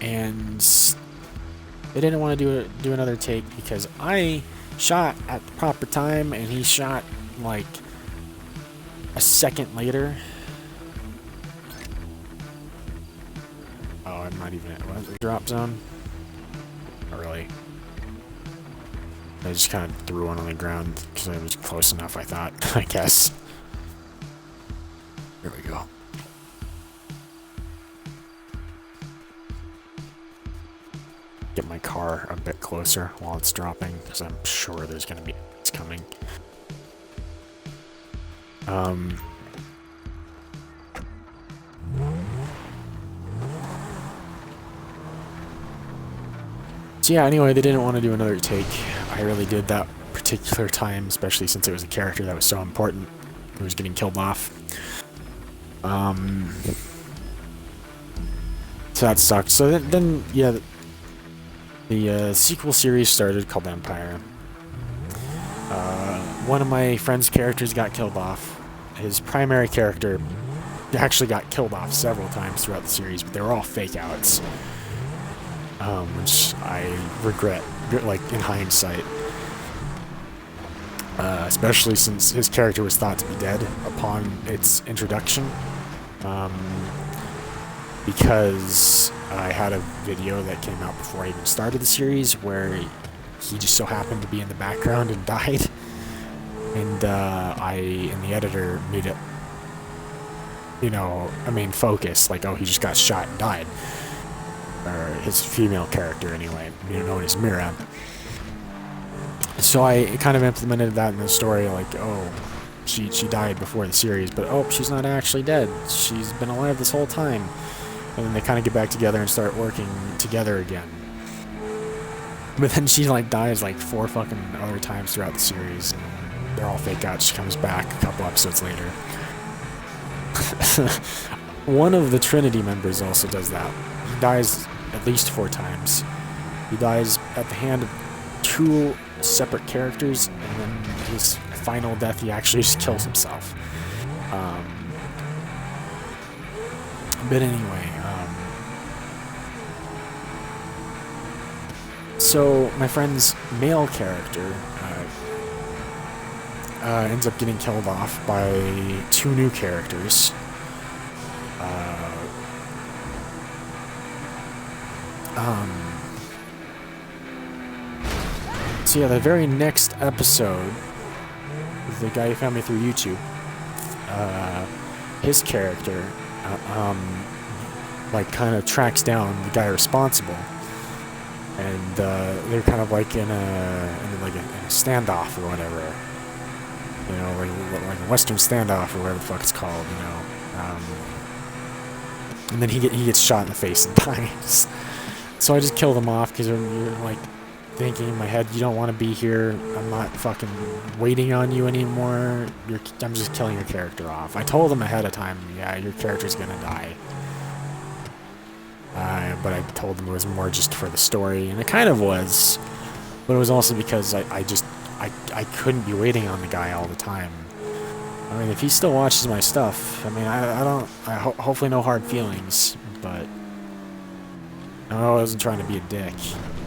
C: and they didn't want to do another take because I shot at the proper time and he shot like a second later. Oh, I'm not even at what, the drop zone? Not really. I just kind of threw one on the ground because I was close enough, I thought, I guess. Here we go. Get my car a bit closer while it's dropping, because I'm sure there's going to be it's coming. So yeah, anyway, they didn't want to do another take. I really did that particular time, especially since it was a character that was so important who was getting killed off. So that sucked. So then yeah, the sequel series started called Empire. One of my friend's characters got killed off. His primary character actually got killed off several times throughout the series, but they were all fake outs. Which I regret, like, in hindsight. Especially since his character was thought to be dead upon its introduction. Because I had a video that came out before I even started the series where he just so happened to be in the background and died. And I, in the editor, made it, you know, a main focus, like, oh, he just got shot and died. Or his female character, anyway, known as Mira. So I kind of implemented that in the story, like, oh, she died before the series, but oh, she's not actually dead. She's been alive this whole time. And then they kind of get back together and start working together again. But then she, like, dies, like, 4 fucking other times throughout the series. And they're all fake out. She comes back a couple episodes later. One of the Trinity members also does that. He dies at least 4 times. He dies at the hand of 2 separate characters, and then his final death, he actually just kills himself. But anyway, so my friend's male character ends up getting killed off by 2 new characters. So yeah, the very next episode, the guy who found me through YouTube, his character, like, kind of tracks down the guy responsible, and they're kind of like in a standoff or whatever, you know, like a Western standoff or whatever the fuck it's called, you know. And then he gets shot in the face and dies. So I just killed him off because you're like thinking in my head, you don't want to be here. I'm not fucking waiting on you anymore. I'm just killing your character off. I told him ahead of time, yeah, your character's gonna die. But I told him it was more just for the story, and it kind of was. But it was also because I couldn't be waiting on the guy all the time. I mean, if he still watches my stuff, I mean, hopefully no hard feelings, but I wasn't trying to be a dick,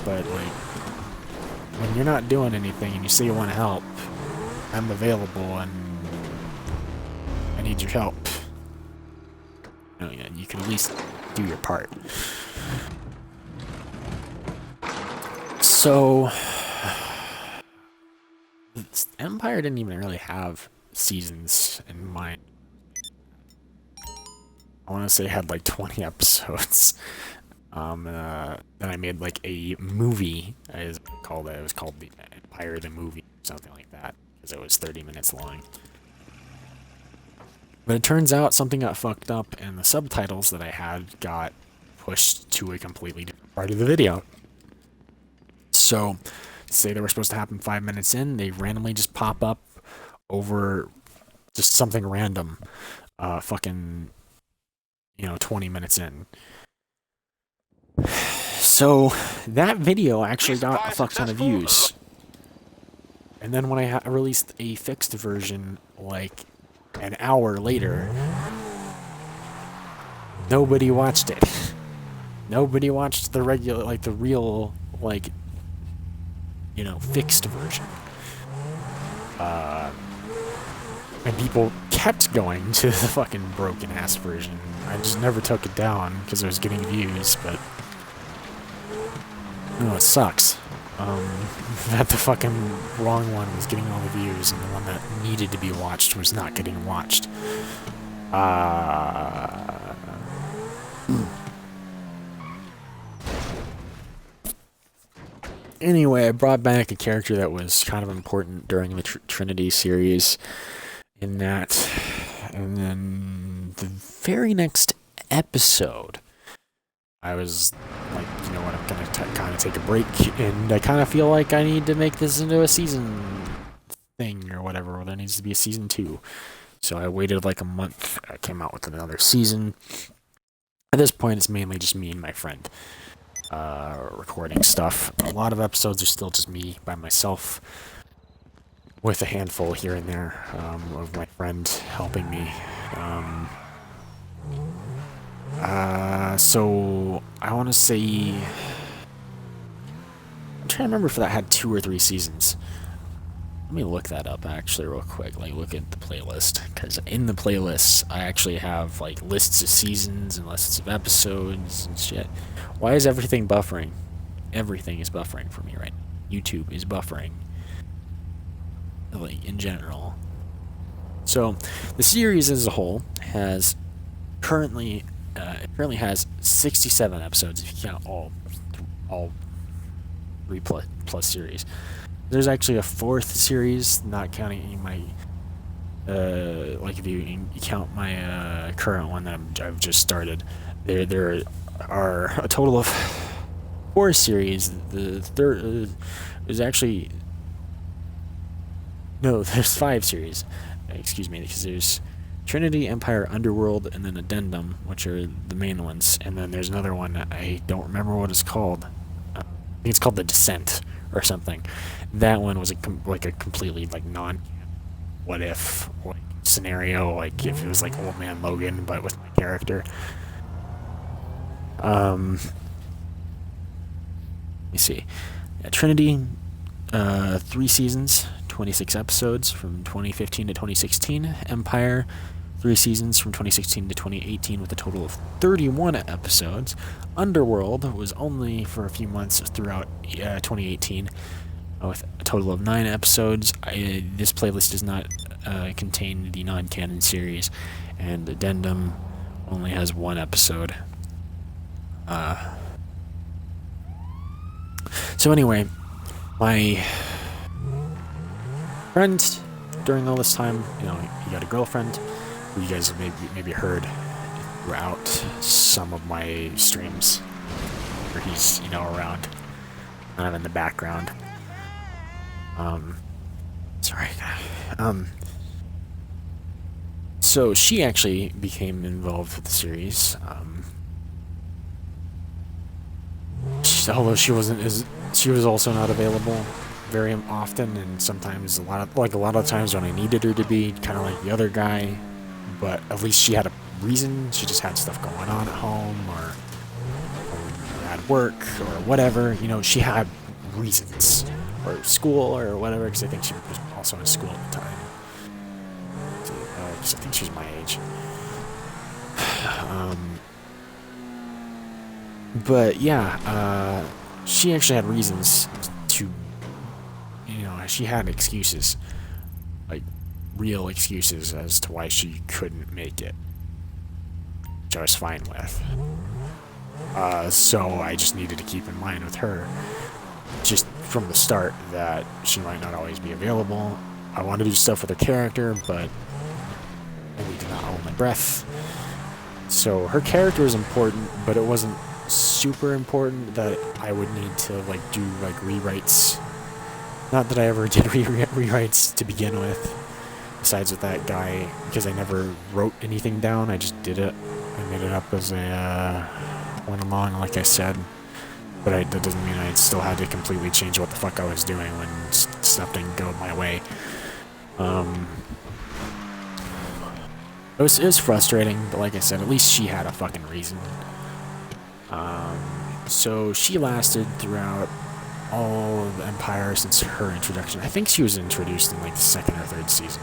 C: but, like, when you're not doing anything and you say you want to help, I'm available and I need your help. You know, you can at least do your part. So, Empire didn't even really have seasons in mind. I want to say it had like 20 episodes. Then I made like a movie, as it called it. It was called the Empire the Movie, something like that, because it was 30 minutes long. But it turns out something got fucked up, and the subtitles that I had got pushed to a completely different part of the video. So, say they were supposed to happen 5 minutes in, they randomly just pop up over just something random, fucking, 20 minutes in. So, that video actually got a fuck ton of views. And then when I released a fixed version, like, an hour later, nobody watched it. Nobody watched the regular, like, the real, like, fixed version. And people kept going to the fucking broken ass version. I just never took it down because I was getting views, but no, it sucks. That the fucking wrong one was getting all the views, and the one that needed to be watched was not getting watched. Anyway, I brought back a character that was kind of important during the Trinity series in that, and then the very next episode, I was like, you know what, I'm gonna kind of take a break, and I kind of feel like I need to make this into a season thing or whatever. There needs to be a season 2. So I waited like a month. I came out with another season. At this point, it's mainly just me and my friend recording stuff. A lot of episodes are still just me by myself, with a handful here and there of my friend helping me. So I want to say, I'm trying to remember if that had 2 or 3 seasons. Let me look that up actually real quick. Like, look at the playlist, because in the playlists I actually have like lists of seasons and lists of episodes and shit. Why is everything buffering? Everything is buffering for me right now. YouTube is buffering, like, in general. So the series as a whole has currently has 67 episodes if you count all 3 plus series. There's actually a 4th series, not counting my like if you count my current one that I've just started. There are a total of 4 series. The third is actually no, there's 5 series. Excuse me, because there's Trinity, Empire, Underworld, and then Addendum, which are the main ones. And then there's another one that I don't remember what it's called. I think it's called The Descent or something. That one was a completely like what if like scenario, like if it was like Old Man Logan but with my character. Let me see. Yeah, Trinity, 3 seasons, 26 episodes from 2015 to 2016. Empire, 3 seasons from 2016 to 2018 with a total of 31 episodes. Underworld was only for a few months throughout 2018 with a total of 9 episodes. This playlist does not contain the non-canon series, and Addendum only has 1 episode. So anyway, my friend, during all this time, you know, he got a girlfriend, who you guys have maybe heard throughout some of my streams, where he's, you know, around, kind of in the background. Sorry. So she actually became involved with the series. Although she was also not available very often, and sometimes a lot of times when I needed her to be, kind of like the other guy. But at least she had a reason. She just had stuff going on at home or at work or whatever. You know, she had reasons, or school or whatever. Because I think she was also in school at the time. Because I think she's my age. But yeah, she actually had reasons to, you know, she had excuses, like real excuses as to why she couldn't make it, which I was fine with. So I just needed to keep in mind with her, just from the start, that she might not always be available. I wanted to do stuff with her character, but I did not hold my breath. So her character is important, but it wasn't super important that I would need to like do like rewrites. Not that I ever did rewrites to begin with, besides with that guy, because I never wrote anything down. I just did it. I made it up as I went along, like I said. But that doesn't mean I still had to completely change what the fuck I was doing when stuff didn't go my way. It was frustrating, but like I said, at least she had a fucking reason. So she lasted throughout all of Empire since her introduction. I think she was introduced in like the 2nd or 3rd season.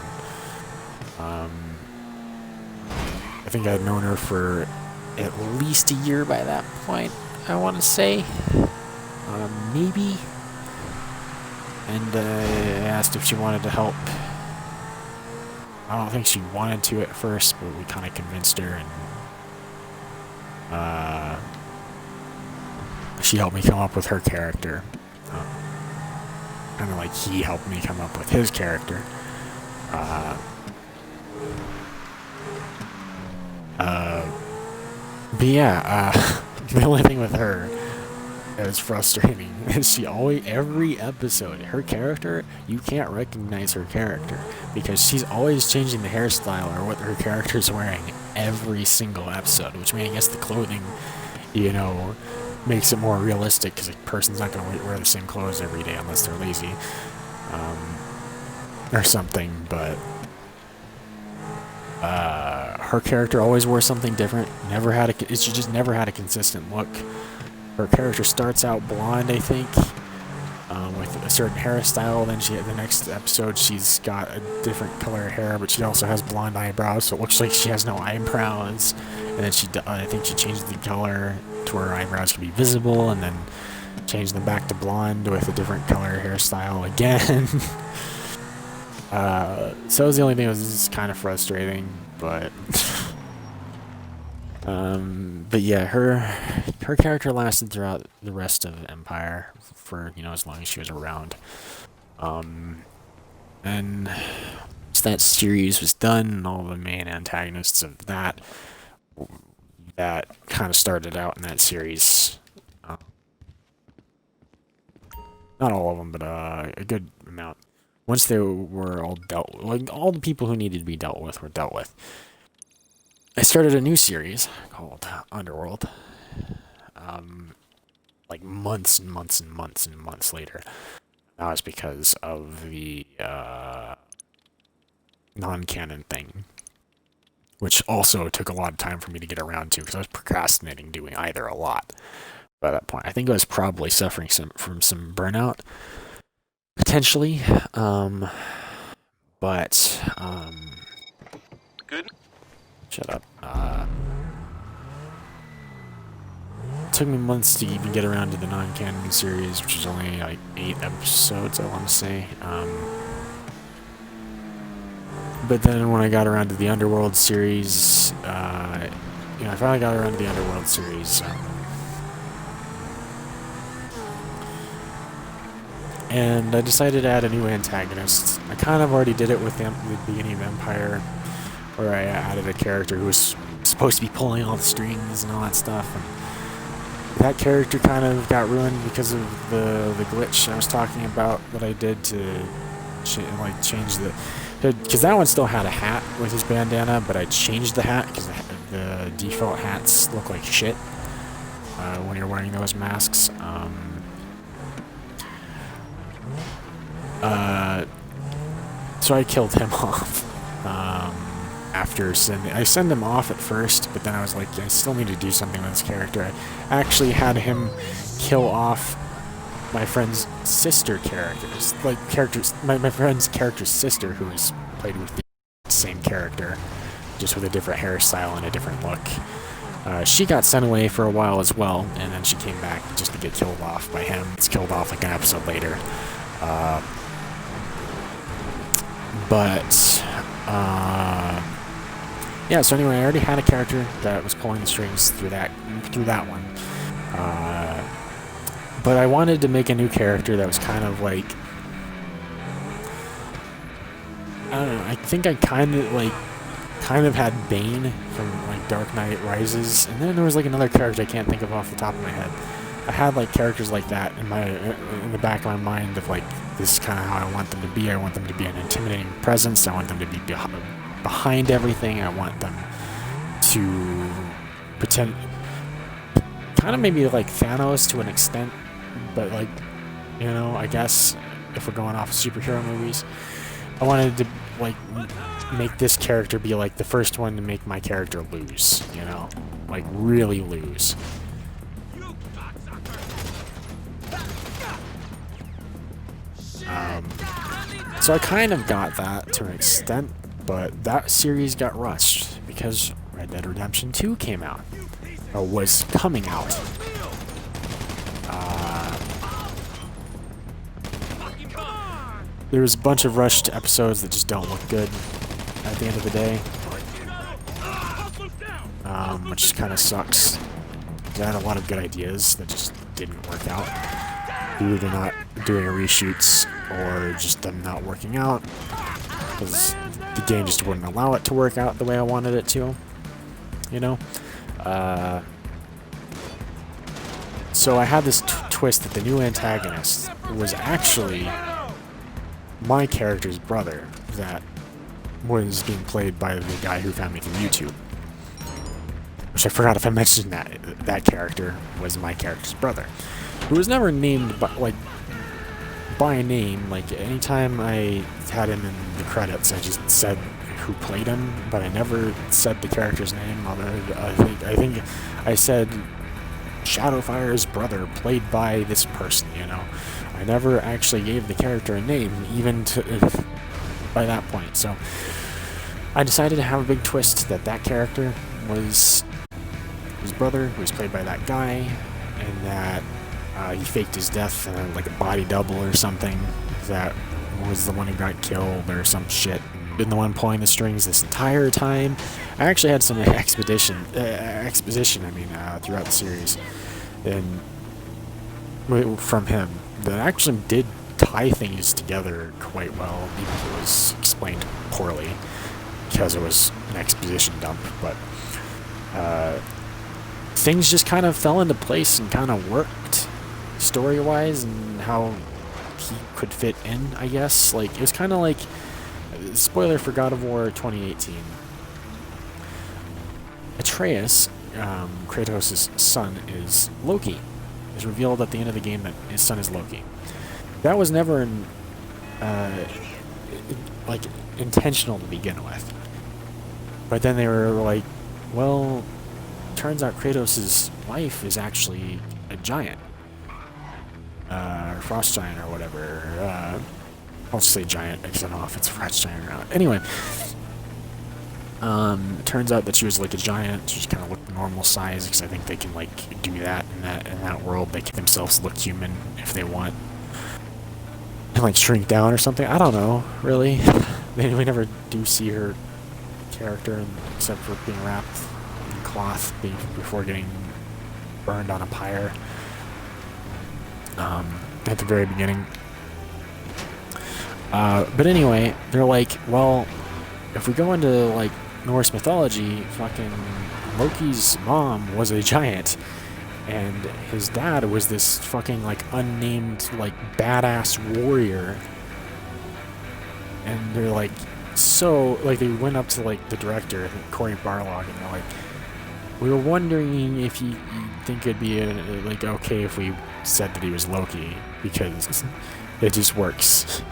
C: I think I'd known her for at least a year by that point, I want to say. Maybe. And I asked if she wanted to help. I don't think she wanted to at first, but we kind of convinced her, and she helped me come up with her character. Kind of like he helped me come up with his character. But yeah, the only thing with her that is frustrating is she always, every episode, her character, you can't recognize her character because she's always changing the hairstyle or what her character's wearing every single episode, which means I guess the clothing, you know, makes it more realistic because a person's not going to wear the same clothes every day unless they're lazy, or something, but her character always wore something different. She just never had a consistent look. Her character starts out blonde, I think, with a certain hairstyle. Then the next episode, she's got a different color of hair, but she also has blonde eyebrows, so it looks like she has no eyebrows. And then I think she changed the color to where her eyebrows can be visible, and then changed them back to blonde with a different color hairstyle again. So that was the only thing that was kind of frustrating, but but yeah, her character lasted throughout the rest of Empire for, you know, as long as she was around. And once that series was done, and all the main antagonists of that kind of started out in that series. Not all of them, but a good amount. Once they were all dealt with, like all the people who needed to be dealt with were dealt with, I started a new series called Underworld. Like months and months and months and months later. That was because of the non-canon thing, which also took a lot of time for me to get around to because I was procrastinating doing either a lot by that point. I think I was probably suffering from some burnout. Potentially, but
H: Good.
C: Shut up. It took me months to even get around to the non-canon series, which is only like 8 episodes, I want to say. But then when I got around to the Underworld series, I finally got around to the Underworld series. And I decided to add a new antagonist. I kind of already did it with the beginning of Empire, where I added a character who was supposed to be pulling all the strings and all that stuff. And that character kind of got ruined because of the glitch I was talking about that I did to change the... Because that one still had a hat with his bandana, but I changed the hat because the default hats look like shit when you're wearing those masks. So I killed him off after I send him off at first, but then I was like, I still need to do something with this character. I actually had him kill off my friend's sister characters, my friend's character's sister, who was played with the same character, just with a different hairstyle and a different look. She got sent away for a while as well, and then she came back just to get killed off by him. It's killed off like an episode later. Yeah, so anyway, I already had a character that was pulling the strings through that one. But I wanted to make a new character that was kind of like, I don't know, I think I kind of had Bane from like Dark Knight Rises, and then there was like another character I can't think of off the top of my head. I had like characters like that in the back of my mind of like, this is kind of how I want them to be. I want them to be an intimidating presence. I want them to be behind everything. I want them to pretend, kind of maybe like Thanos to an extent, but like, you know, I guess if we're going off of superhero movies, I wanted to like make this character be like the first one to make my character lose, you know, like really lose. So I kind of got that to an extent, but that series got rushed because Red Dead Redemption 2 came out, or was coming out. There was a bunch of rushed episodes that just don't look good at the end of the day, which kind of sucks. I had a lot of good ideas that just didn't work out. Either not doing reshoots or just them not working out, because the game just wouldn't allow it to work out the way I wanted it to, you know? So I had this twist that the new antagonist was actually my character's brother that was being played by the guy who found me through YouTube. Which I forgot if I mentioned that character was my character's brother, who was never named by name. Like, anytime I had him in the credits, I just said who played him, but I never said the character's name. I think I said Shadowfire's brother, played by this person. You know, I never actually gave the character a name, even by that point. So I decided to have a big twist that character was his brother, who was played by that guy, and that he faked his death in like a body double or something that was the one who got killed or some shit. Been the one pulling the strings this entire time. I actually had some exposition throughout the series, and from him that actually did tie things together quite well, even if it was explained poorly because it was an exposition dump. But things just kind of fell into place and kind of worked story-wise, and how he could fit in, I guess. Like, it was kind of like, spoiler for God of War 2018. Atreus, Kratos' son, is Loki. It's revealed at the end of the game that his son is Loki. That was never intentional to begin with. But then they were like, well, turns out Kratos' wife is actually a giant. Frost giant or whatever. I'll just say giant because I don't know if it's a frost giant or not. Anyway, it turns out that she was like a giant. She just kind of looked normal size, because I think they can like do that in that world. They can themselves look human if they want, and like shrink down or something. I don't know, really. We never do see her character except for being wrapped in cloth before getting burned on a pyre at the very beginning. But anyway, they're like, well, if we go into like Norse mythology, fucking Loki's mom was a giant, and his dad was this fucking like unnamed like badass warrior. And they're like, so like they went up to like the director, Corey Barlog, and they're like, we were wondering if you think it'd be like okay if we said that he was Loki, because it just works.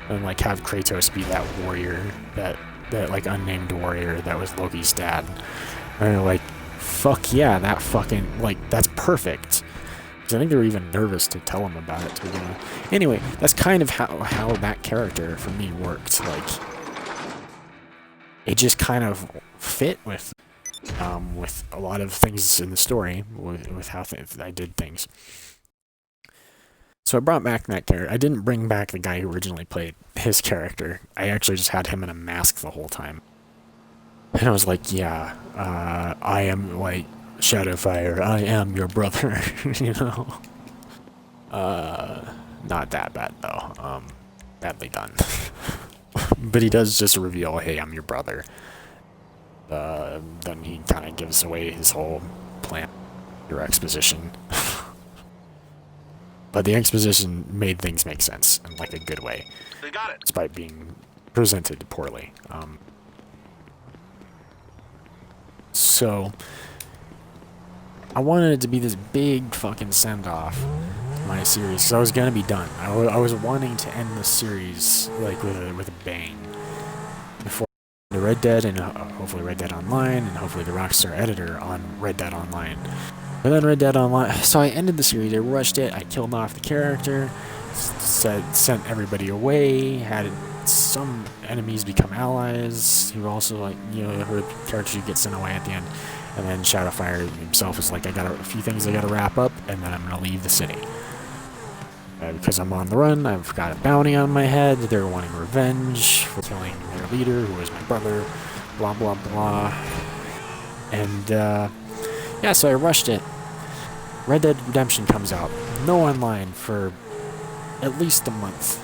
C: And like have Kratos be that warrior, that like unnamed warrior that was Loki's dad. And they're like, fuck yeah, that fucking, like, that's perfect. Because I think they were even nervous to tell him about it to begin with. Anyway, that's kind of how that character for me worked. Like, it just kind of fit with a lot of things in the story, with how I did things. So I brought back that character. I didn't bring back the guy who originally played his character. I actually just had him in a mask the whole time. And I was like, yeah, I am, like, Shadowfire. I am your brother, you know? Not that bad, though. Badly done. But he does just reveal, hey, I'm your brother. Then he kind of gives away his whole plan, your exposition. But the exposition made things make sense in like a good way,
E: They got it.
C: despite being presented poorly. So I wanted it to be this big fucking send-off to my series, because I was gonna be done. I was wanting to end the series like with a bang before the Red Dead, and hopefully Red Dead Online, and hopefully the Rockstar editor on Red Dead Online. But then Red Dead Online, so I ended the series, I rushed it, I killed off the character, sent everybody away, had some enemies become allies who also, like, her characters get sent away at the end. And then Shadowfire himself is like, I got a few things I gotta wrap up, and then I'm gonna leave the city. Because I'm on the run, I've got a bounty on my head, they're wanting revenge for killing their leader, who is my brother, blah blah blah. And, yeah, so I rushed it. Red Dead Redemption comes out. No online for at least a month.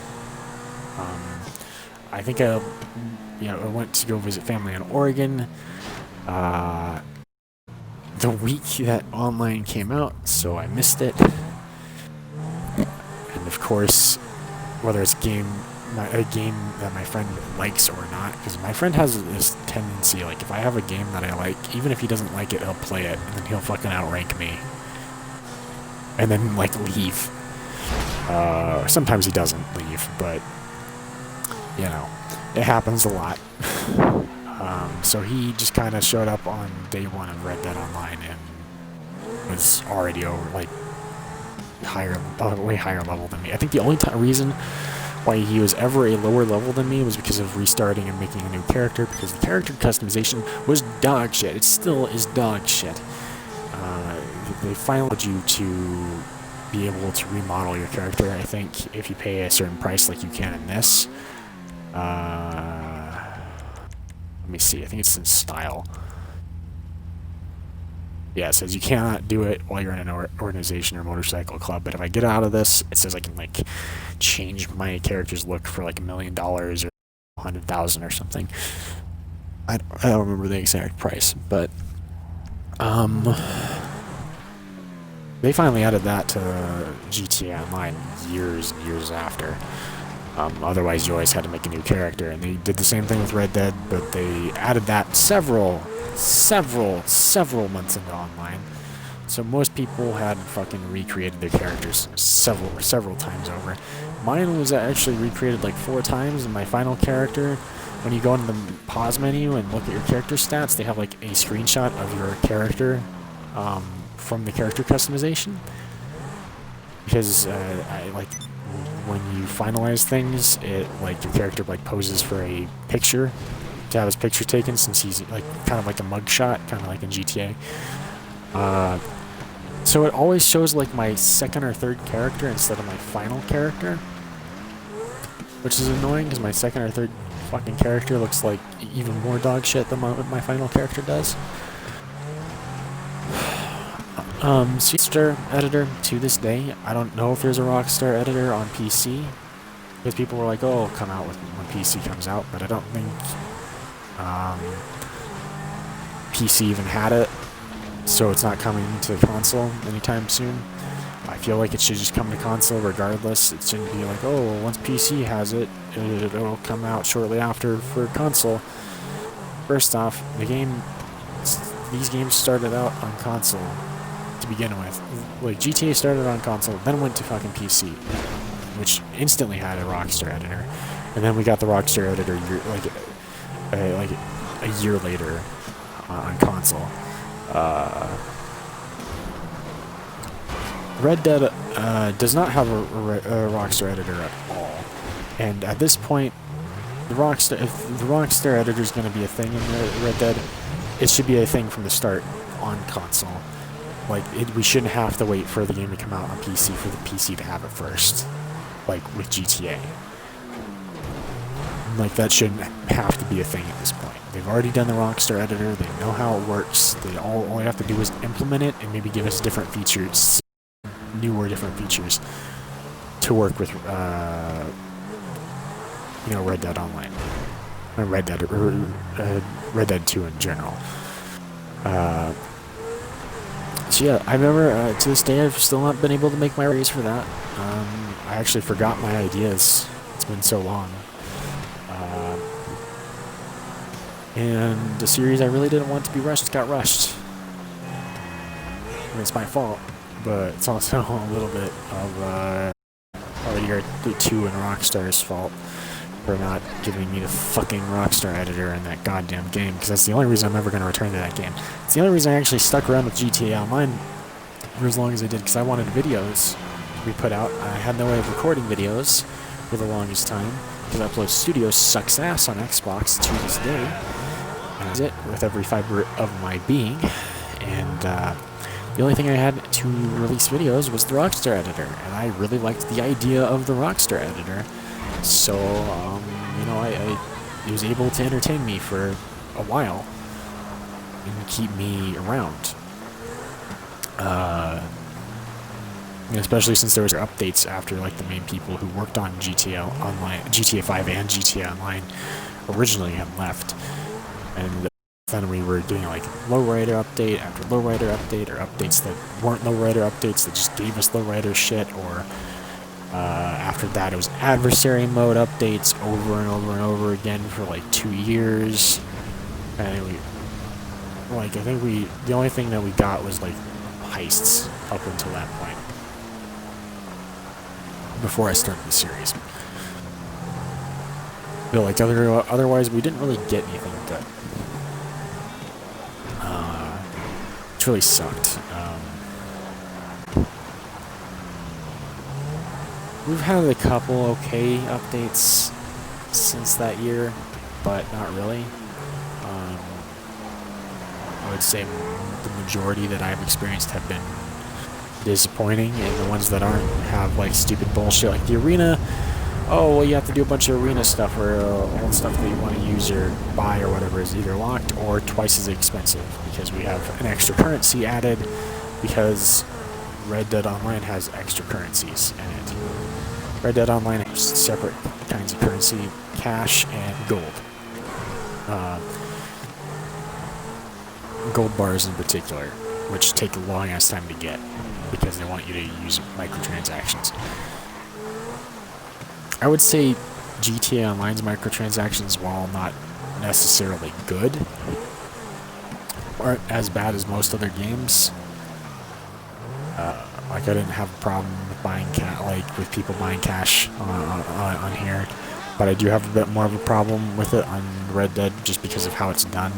C: I think I went to go visit family in Oregon. The week that online came out, so I missed it. And of course, whether it's a game that my friend likes or not, because my friend has this tendency, like, if I have a game that I like, even if he doesn't like it, he'll play it, and then he'll fucking outrank me. And then, like, leave. Sometimes he doesn't leave, but, it happens a lot. So he just kind of showed up on day one of Red Dead Online and was already over, like, way higher level than me. I think the only reason why he was ever a lower level than me was because of restarting and making a new character, because the character customization was dog shit. It still is dog shit. They finally allowed you to be able to remodel your character, I think, if you pay a certain price like you can in this. Let me see, I think it's in style. Yeah, it says you cannot do it while you're in an organization or motorcycle club, but if I get out of this, it says I can, like, change my character's look for, like, $1 million or 100,000 or something. I don't remember the exact price, but, they finally added that to GTA Online years and years after. Otherwise, you always had to make a new character, and they did the same thing with Red Dead, but they added that several months into online. So most people had fucking recreated their characters several times over. Mine was actually recreated like 4 times, and my final character, when you go into the pause menu and look at your character stats, they have like a screenshot of your character from the character customization. Because when you finalize things, it, like, your character, like, poses for a picture to have his picture taken, since he's, like, kind of like a mugshot, kind of like in GTA. So it always shows, like, my second or third character instead of my final character, which is annoying because my second or third fucking character looks like even more dog shit than my final character does. Rockstar editor, to this day, I don't know if there's a Rockstar editor on PC, because people were like, oh, it'll come out when PC comes out, but I don't think PC even had it, so it's not coming to the console anytime soon. I feel like it should just come to console regardless. It shouldn't be like, oh, well, once PC has it, it'll come out shortly after for console. First off, these games started out on console to begin with. Like, GTA started on console, then went to fucking PC, which instantly had a Rockstar editor, and then we got the Rockstar editor a year later on console. Red Dead does not have a Rockstar editor at all, and at this point, if the Rockstar editor is going to be a thing in Red Dead, it should be a thing from the start on console. Like, we shouldn't have to wait for the game to come out on PC for the PC to have it first, like with GTA. Like, that shouldn't have to be a thing at this point. They've already done the Rockstar editor, they know how it works, all they have to do is implement it and maybe give us different features, newer different features to work with, Red Dead Online. Or Red Dead 2 in general. So yeah, I remember, to this day, I've still not been able to make my raise for that. I actually forgot my ideas. It's been so long. And the series I really didn't want to be rushed got rushed. I mean, it's my fault, but it's also a little bit of probably your 2 and Rockstar's fault for not giving me the fucking Rockstar editor in that goddamn game, because that's the only reason I'm ever going to return to that game. It's the only reason I actually stuck around with GTA Online for as long as I did, because I wanted videos to be put out. I had no way of recording videos for the longest time, because Upload Studio sucks ass on Xbox to this day. And that's it, with every fiber of my being. And the only thing I had to release videos was the Rockstar editor, and I really liked the idea of the Rockstar editor. So, you know, it was able to entertain me for a while and keep me around. Especially since there was updates after like the main people who worked on GTA 5 and GTA Online originally had left, and then we were doing like lowrider update after lowrider update, or updates that weren't lowrider updates that just gave us lowrider shit, or after that it was adversary mode updates over and over and over again for like 2 years. And I think the only thing that we got was like heists up until that point, before I started the series. But like otherwise we didn't really get anything good. It really sucked. We've had a couple okay updates since that year, but not really. I would say the majority that I've experienced have been disappointing, and the ones that aren't have like stupid bullshit like the arena. Oh, well, you have to do a bunch of arena stuff, or all the stuff that you want to use or buy or whatever is either locked or twice as expensive, because we have an extra currency added because Red Dead Online has extra currencies in it. Red Dead Online has separate kinds of currency, cash and gold. Gold bars in particular, which take a long ass time to get because they want you to use microtransactions. I would say GTA Online's microtransactions, while not necessarily good, aren't as bad as most other games. Like I didn't have a problem with buying with people buying cash on here, but I do have a bit more of a problem with it on Red Dead just because of how it's done.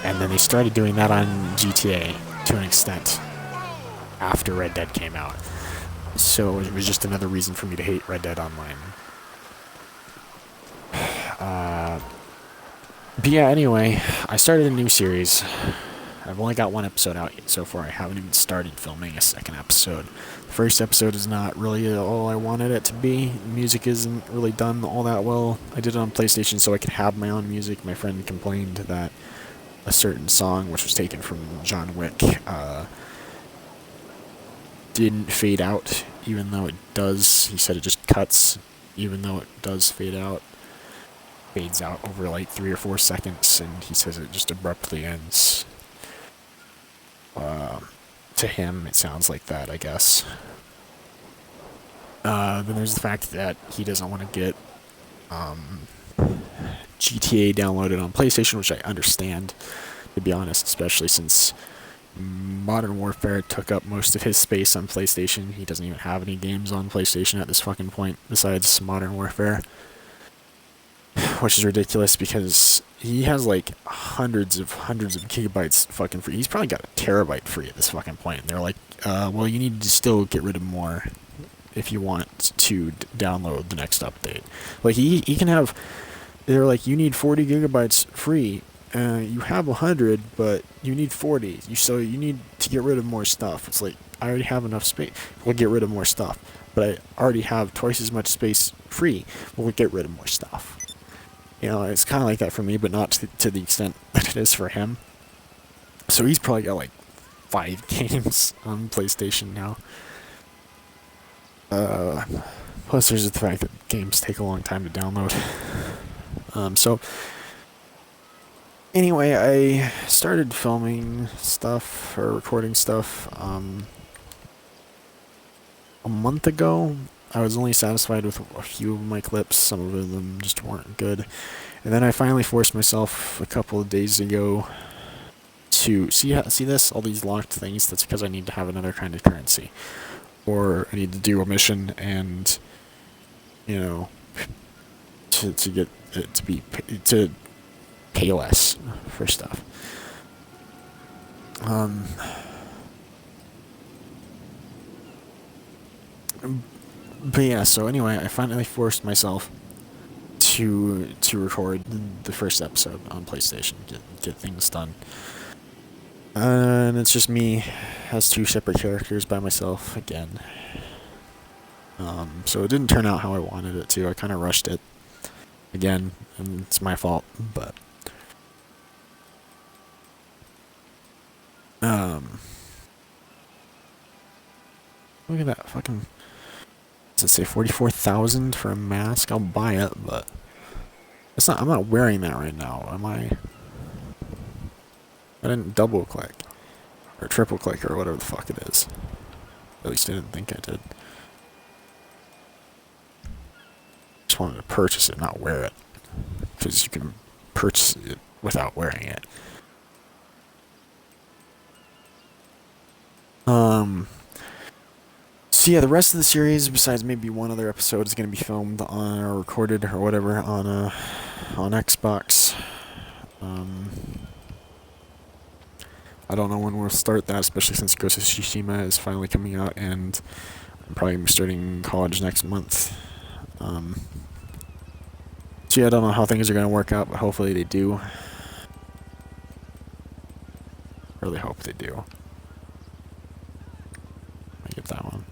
C: And then they started doing that on GTA to an extent after Red Dead came out. So it was just another reason for me to hate Red Dead Online. But yeah, anyway, I started a new series. I've only got one episode out yet so far. I haven't even started filming a second episode. The first episode is not really all I wanted it to be. The music isn't really done all that well. I did it on PlayStation so I could have my own music. My friend complained that a certain song, which was taken from John Wick, didn't fade out, even though it does. He said it just cuts, even though it does fade out. Fades out over like 3 or 4 seconds, and he says it just abruptly ends. To him, it sounds like that, I guess. Then there's the fact that he doesn't want to get GTA downloaded on PlayStation, which I understand, to be honest, especially since Modern Warfare took up most of his space on PlayStation. He doesn't even have any games on PlayStation at this fucking point besides Modern Warfare, which is ridiculous because he has like hundreds of gigabytes fucking free. He's probably got a terabyte free at this fucking point. And they're like, well, you need to still get rid of more if you want to download the next update. Like he can have. They're like, you need 40 gigabytes free. You have 100, but you need 40. So you need to get rid of more stuff. It's like, I already have enough space. We'll get rid of more stuff. But I already have twice as much space free. We'll get rid of more stuff. You know, it's kind of like that for me, but not to the extent that it is for him. So he's probably got like 5 games on PlayStation now. Plus there's the fact that games take a long time to download. So anyway, I started filming stuff, or recording stuff, a month ago. I was only satisfied with a few of my clips. Some of them just weren't good. And then I finally forced myself a couple of days ago to see this, all these locked things. That's because I need to have another kind of currency, or I need to do a mission and, you know, to get it to pay less for stuff. But yeah, so anyway, I finally forced myself to record the first episode on PlayStation, get things done. And it's just me as 2 separate characters by myself again. So it didn't turn out how I wanted it to. I kind of rushed it again, and it's my fault. But look at that fucking. Does it say 44,000 for a mask? I'll buy it, but it's not. I'm not wearing that right now, am I? I didn't double click or triple click or whatever the fuck it is. At least I didn't think I did. Just wanted to purchase it, not wear it, because you can purchase it without wearing it. So yeah, the rest of the series, besides maybe one other episode, is going to be filmed on or recorded or whatever on Xbox. I don't know when we'll start that, especially since Ghost of Tsushima is finally coming out, and I'm probably going to be starting college next month. So yeah, I don't know how things are going to work out, but hopefully they do. Really hope they do. I get that one.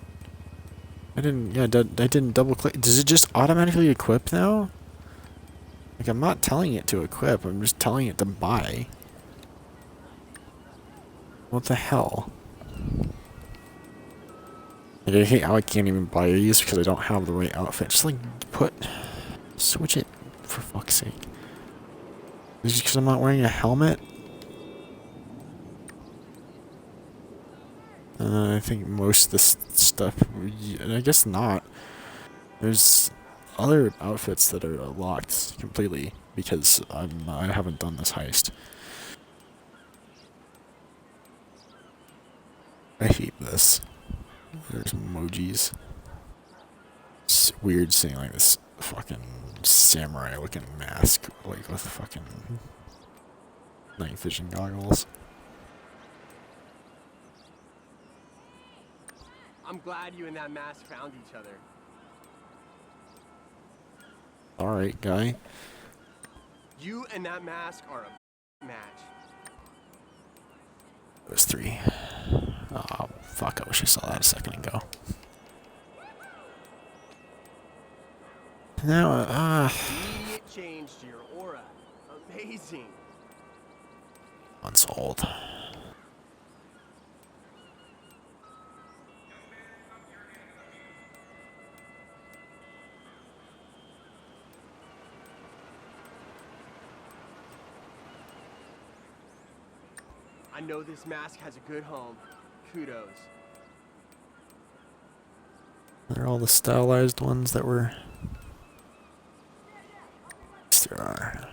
C: I didn't double click. Does it just automatically equip now? Like, I'm not telling it to equip, I'm just telling it to buy. What the hell? Like, I hate how I can't even buy these because I don't have the right outfit. Just like, switch it, for fuck's sake. Is it just because I'm not wearing a helmet? I think most of this stuff, I guess not. There's other outfits that are locked completely because I haven't done this heist. I hate this. There's emojis. It's weird seeing like this fucking samurai looking mask, like with fucking night vision goggles.
I: I'm glad you and that mask found each other.
C: Alright, guy.
I: You and that mask are a match.
C: It was 3. Oh, fuck, I wish I saw that a second ago. Now,
I: Immediate change to your aura. Amazing.
C: Months old.
I: I know this mask has a good home. Kudos.
C: They're all the stylized ones that were. Yes, there are. I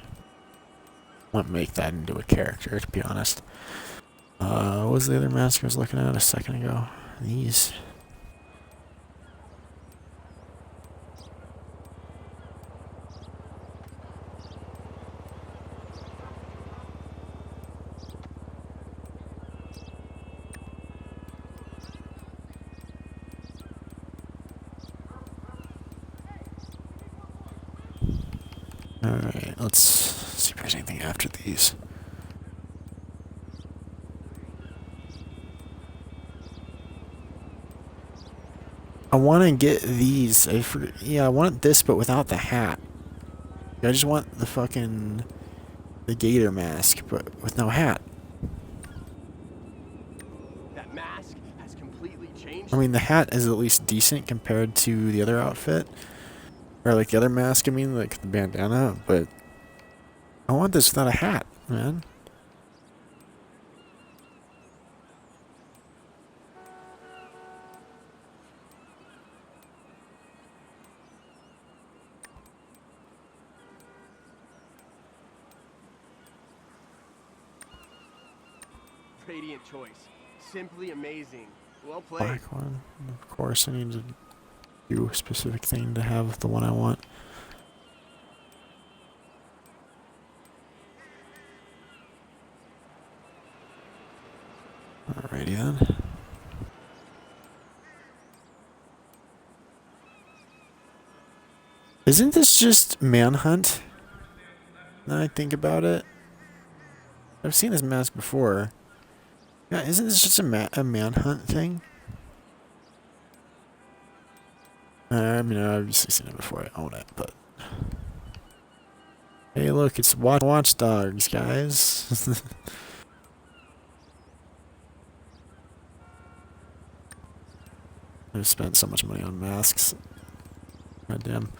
C: want to make that into a character, to be honest. What was the other mask I was looking at a second ago? These. Alright, let's see if there's anything after these. I want to get these. Yeah, I want this, but without the hat. I just want the fucking the gator mask, but with no hat.
I: That mask has completely changed.
C: I mean, the hat is at least decent compared to the other outfit. Or like the other mask, I mean, like the bandana, but I want this without a hat, man.
I: Radiant choice. Simply amazing. Well played.
C: Black one. Of course, I need to do a specific thing to have the one I want. Alrighty then. Isn't this just Manhunt? Now I think about it. I've seen this mask before. Yeah, isn't this just a Manhunt thing? I mean, I've obviously seen it before I own it, but... Hey, look, it's Watch Dogs, guys. I've spent so much money on masks. God damn.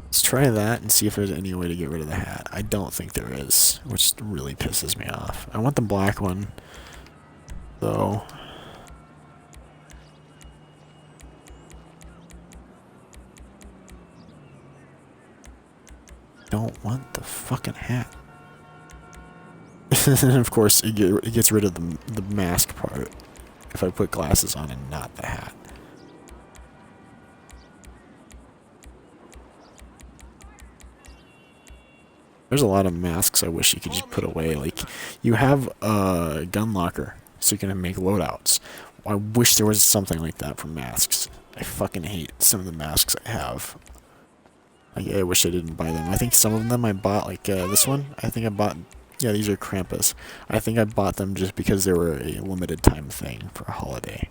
C: Let's try that and see if there's any way to get rid of the hat. I don't think there is, which really pisses me off. I want the black one, though. Don't want the fucking hat. And of course, it gets rid of the mask part if I put glasses on and not the hat. There's a lot of masks I wish you could just put away. Like, you have a gun locker, so you can make loadouts. I wish there was something like that for masks. I fucking hate some of the masks I have. I wish I didn't buy them. I think some of them I bought, like this one. I think I bought, yeah, these are Krampus. I think I bought them just because they were a limited time thing for a holiday.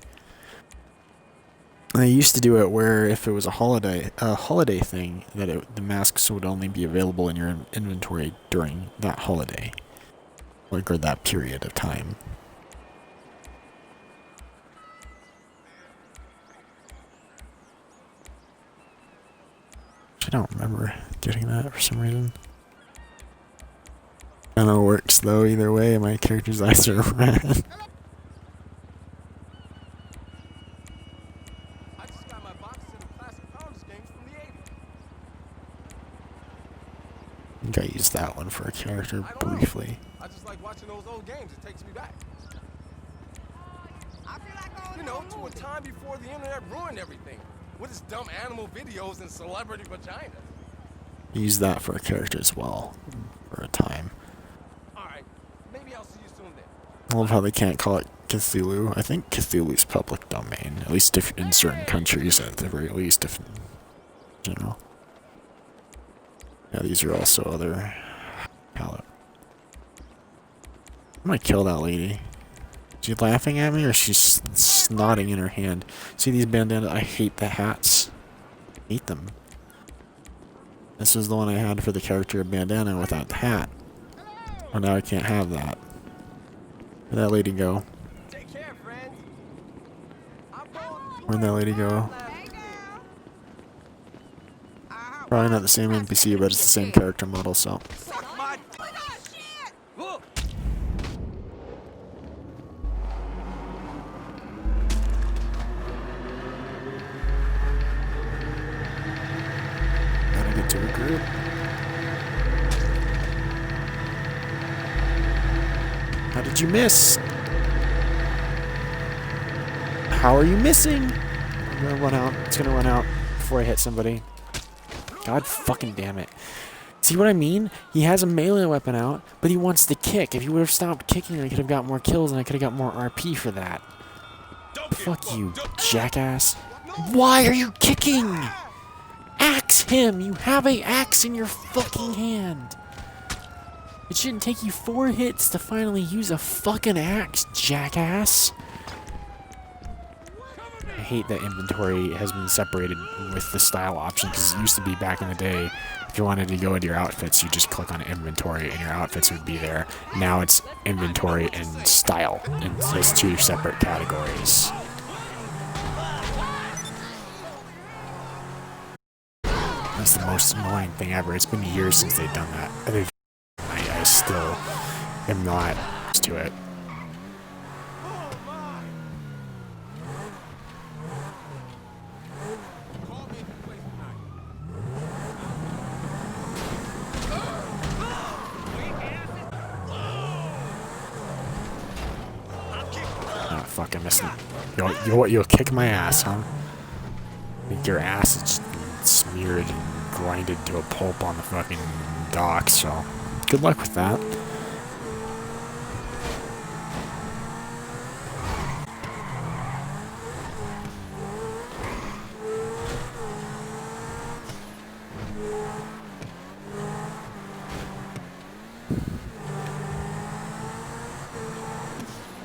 C: And they used to do it where if it was a holiday thing, that the masks would only be available in your inventory during that holiday, like, or that period of time. I don't remember getting that for some reason. I know it works though either way. My character's eyes are red. I think I used that one for a character briefly.
E: I just like watching those old games. It takes me back. You know, to a time before the internet ruined everything. With its dumb animal videos and celebrity vaginas.
C: Use that for a character as well, for a time.
E: Alright, maybe I'll see you soon then.
C: I love how they can't call it Cthulhu. I think Cthulhu's public domain, at least if in certain countries, at the very least, if you know. Yeah, these are also other palette. I'm gonna kill that lady. Is she laughing at me or she's snotting in her hand? See these bandanas? I hate the hats. I hate them. This was the one I had for the character bandana without the hat. Well, now I can't have that. Where'd that lady go?
E: Take care, friend.
C: Where'd that lady go? Probably not the same NPC, but it's the same character model, so. Gotta get to a group. How did you miss? How are you missing? I'm gonna run out. It's gonna run out before I hit somebody. God fucking damn it. See what I mean? He has a melee weapon out, but he wants to kick. If he would have stopped kicking, I could have got more kills and I could have got more RP for that. Fuck you, jackass. Why are you kicking? Axe him! You have a axe in your fucking hand. It shouldn't take you 4 hits to finally use a fucking axe, jackass. I hate that inventory has been separated with the style option, because it used to be back in the day, if you wanted to go into your outfits, you just click on inventory and your outfits would be there. Now it's inventory and style, and it's 2 separate categories. That's the most annoying thing ever. It's been years since they've done that. I still am not used to it. Oh, fuck, I missed it. You'll kick my ass, huh? I think your ass is smeared and grinded to a pulp on the fucking dock, so good luck with that.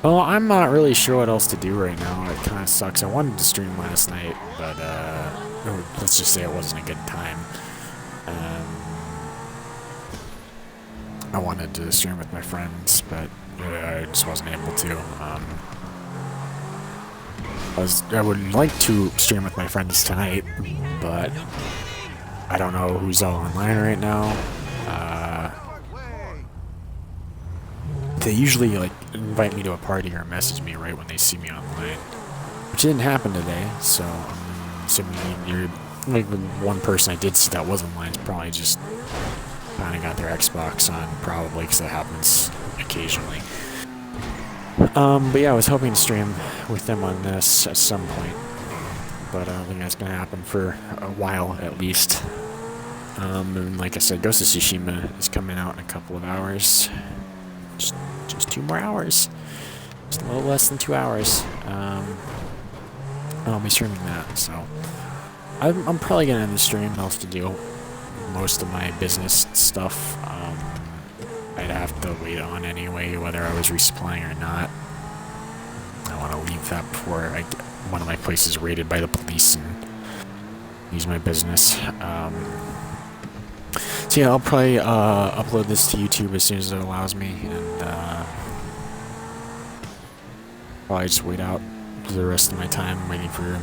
C: Well, I'm not really sure what else to do right now. It kind of sucks. I wanted to stream last night, but let's just say it wasn't a good time. I wanted to stream with my friends, but I just wasn't able to. I would like to stream with my friends tonight, but I don't know who's all online right now. They usually like invite me to a party or message me right when they see me online, which didn't happen today. So I'm assuming you're like the one person I did see that was online is probably just kind of got their Xbox on, probably because that happens occasionally. But yeah, I was hoping to stream with them on this at some point, but I don't think that's gonna happen for a while at least. And like I said, Ghost of Tsushima is coming out in a couple of hours. Just 2 more hours. Just a little less than 2 hours. I'll be streaming that, so I'm probably gonna end the stream. Else to do most of my business stuff. I'd have to wait on anyway, whether I was resupplying or not. I want to leave that before I get one of my places raided by the police and use my business. So yeah, I'll probably upload this to YouTube as soon as it allows me, and probably just wait out for the rest of my time waiting for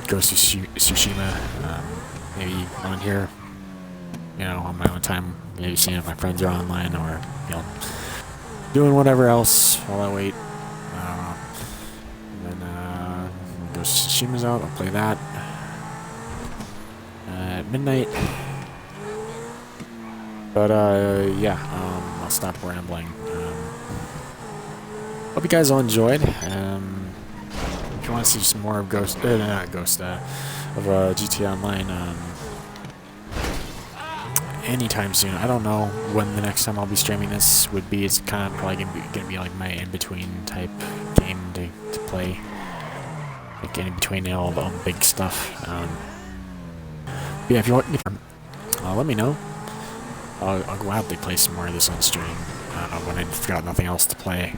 C: Ghost of Tsushima. Maybe on here, you know, on my own time, maybe seeing if my friends are online, or, you know, doing whatever else while I wait. And then when Ghost of Tsushima's out, I'll play that at midnight. But yeah, I'll stop rambling. Hope you guys all enjoyed. If you want to see some more of GTA Online anytime soon. I don't know when the next time I'll be streaming this would be. It's kind of probably gonna be like my in-between type game to play, like in between all the big stuff. But yeah, if you want, let me know. I'll gladly play some more of this on stream when I've got nothing else to play.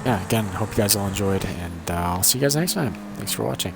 C: Yeah, again, hope you guys all enjoyed, and I'll see you guys next time. Thanks for watching.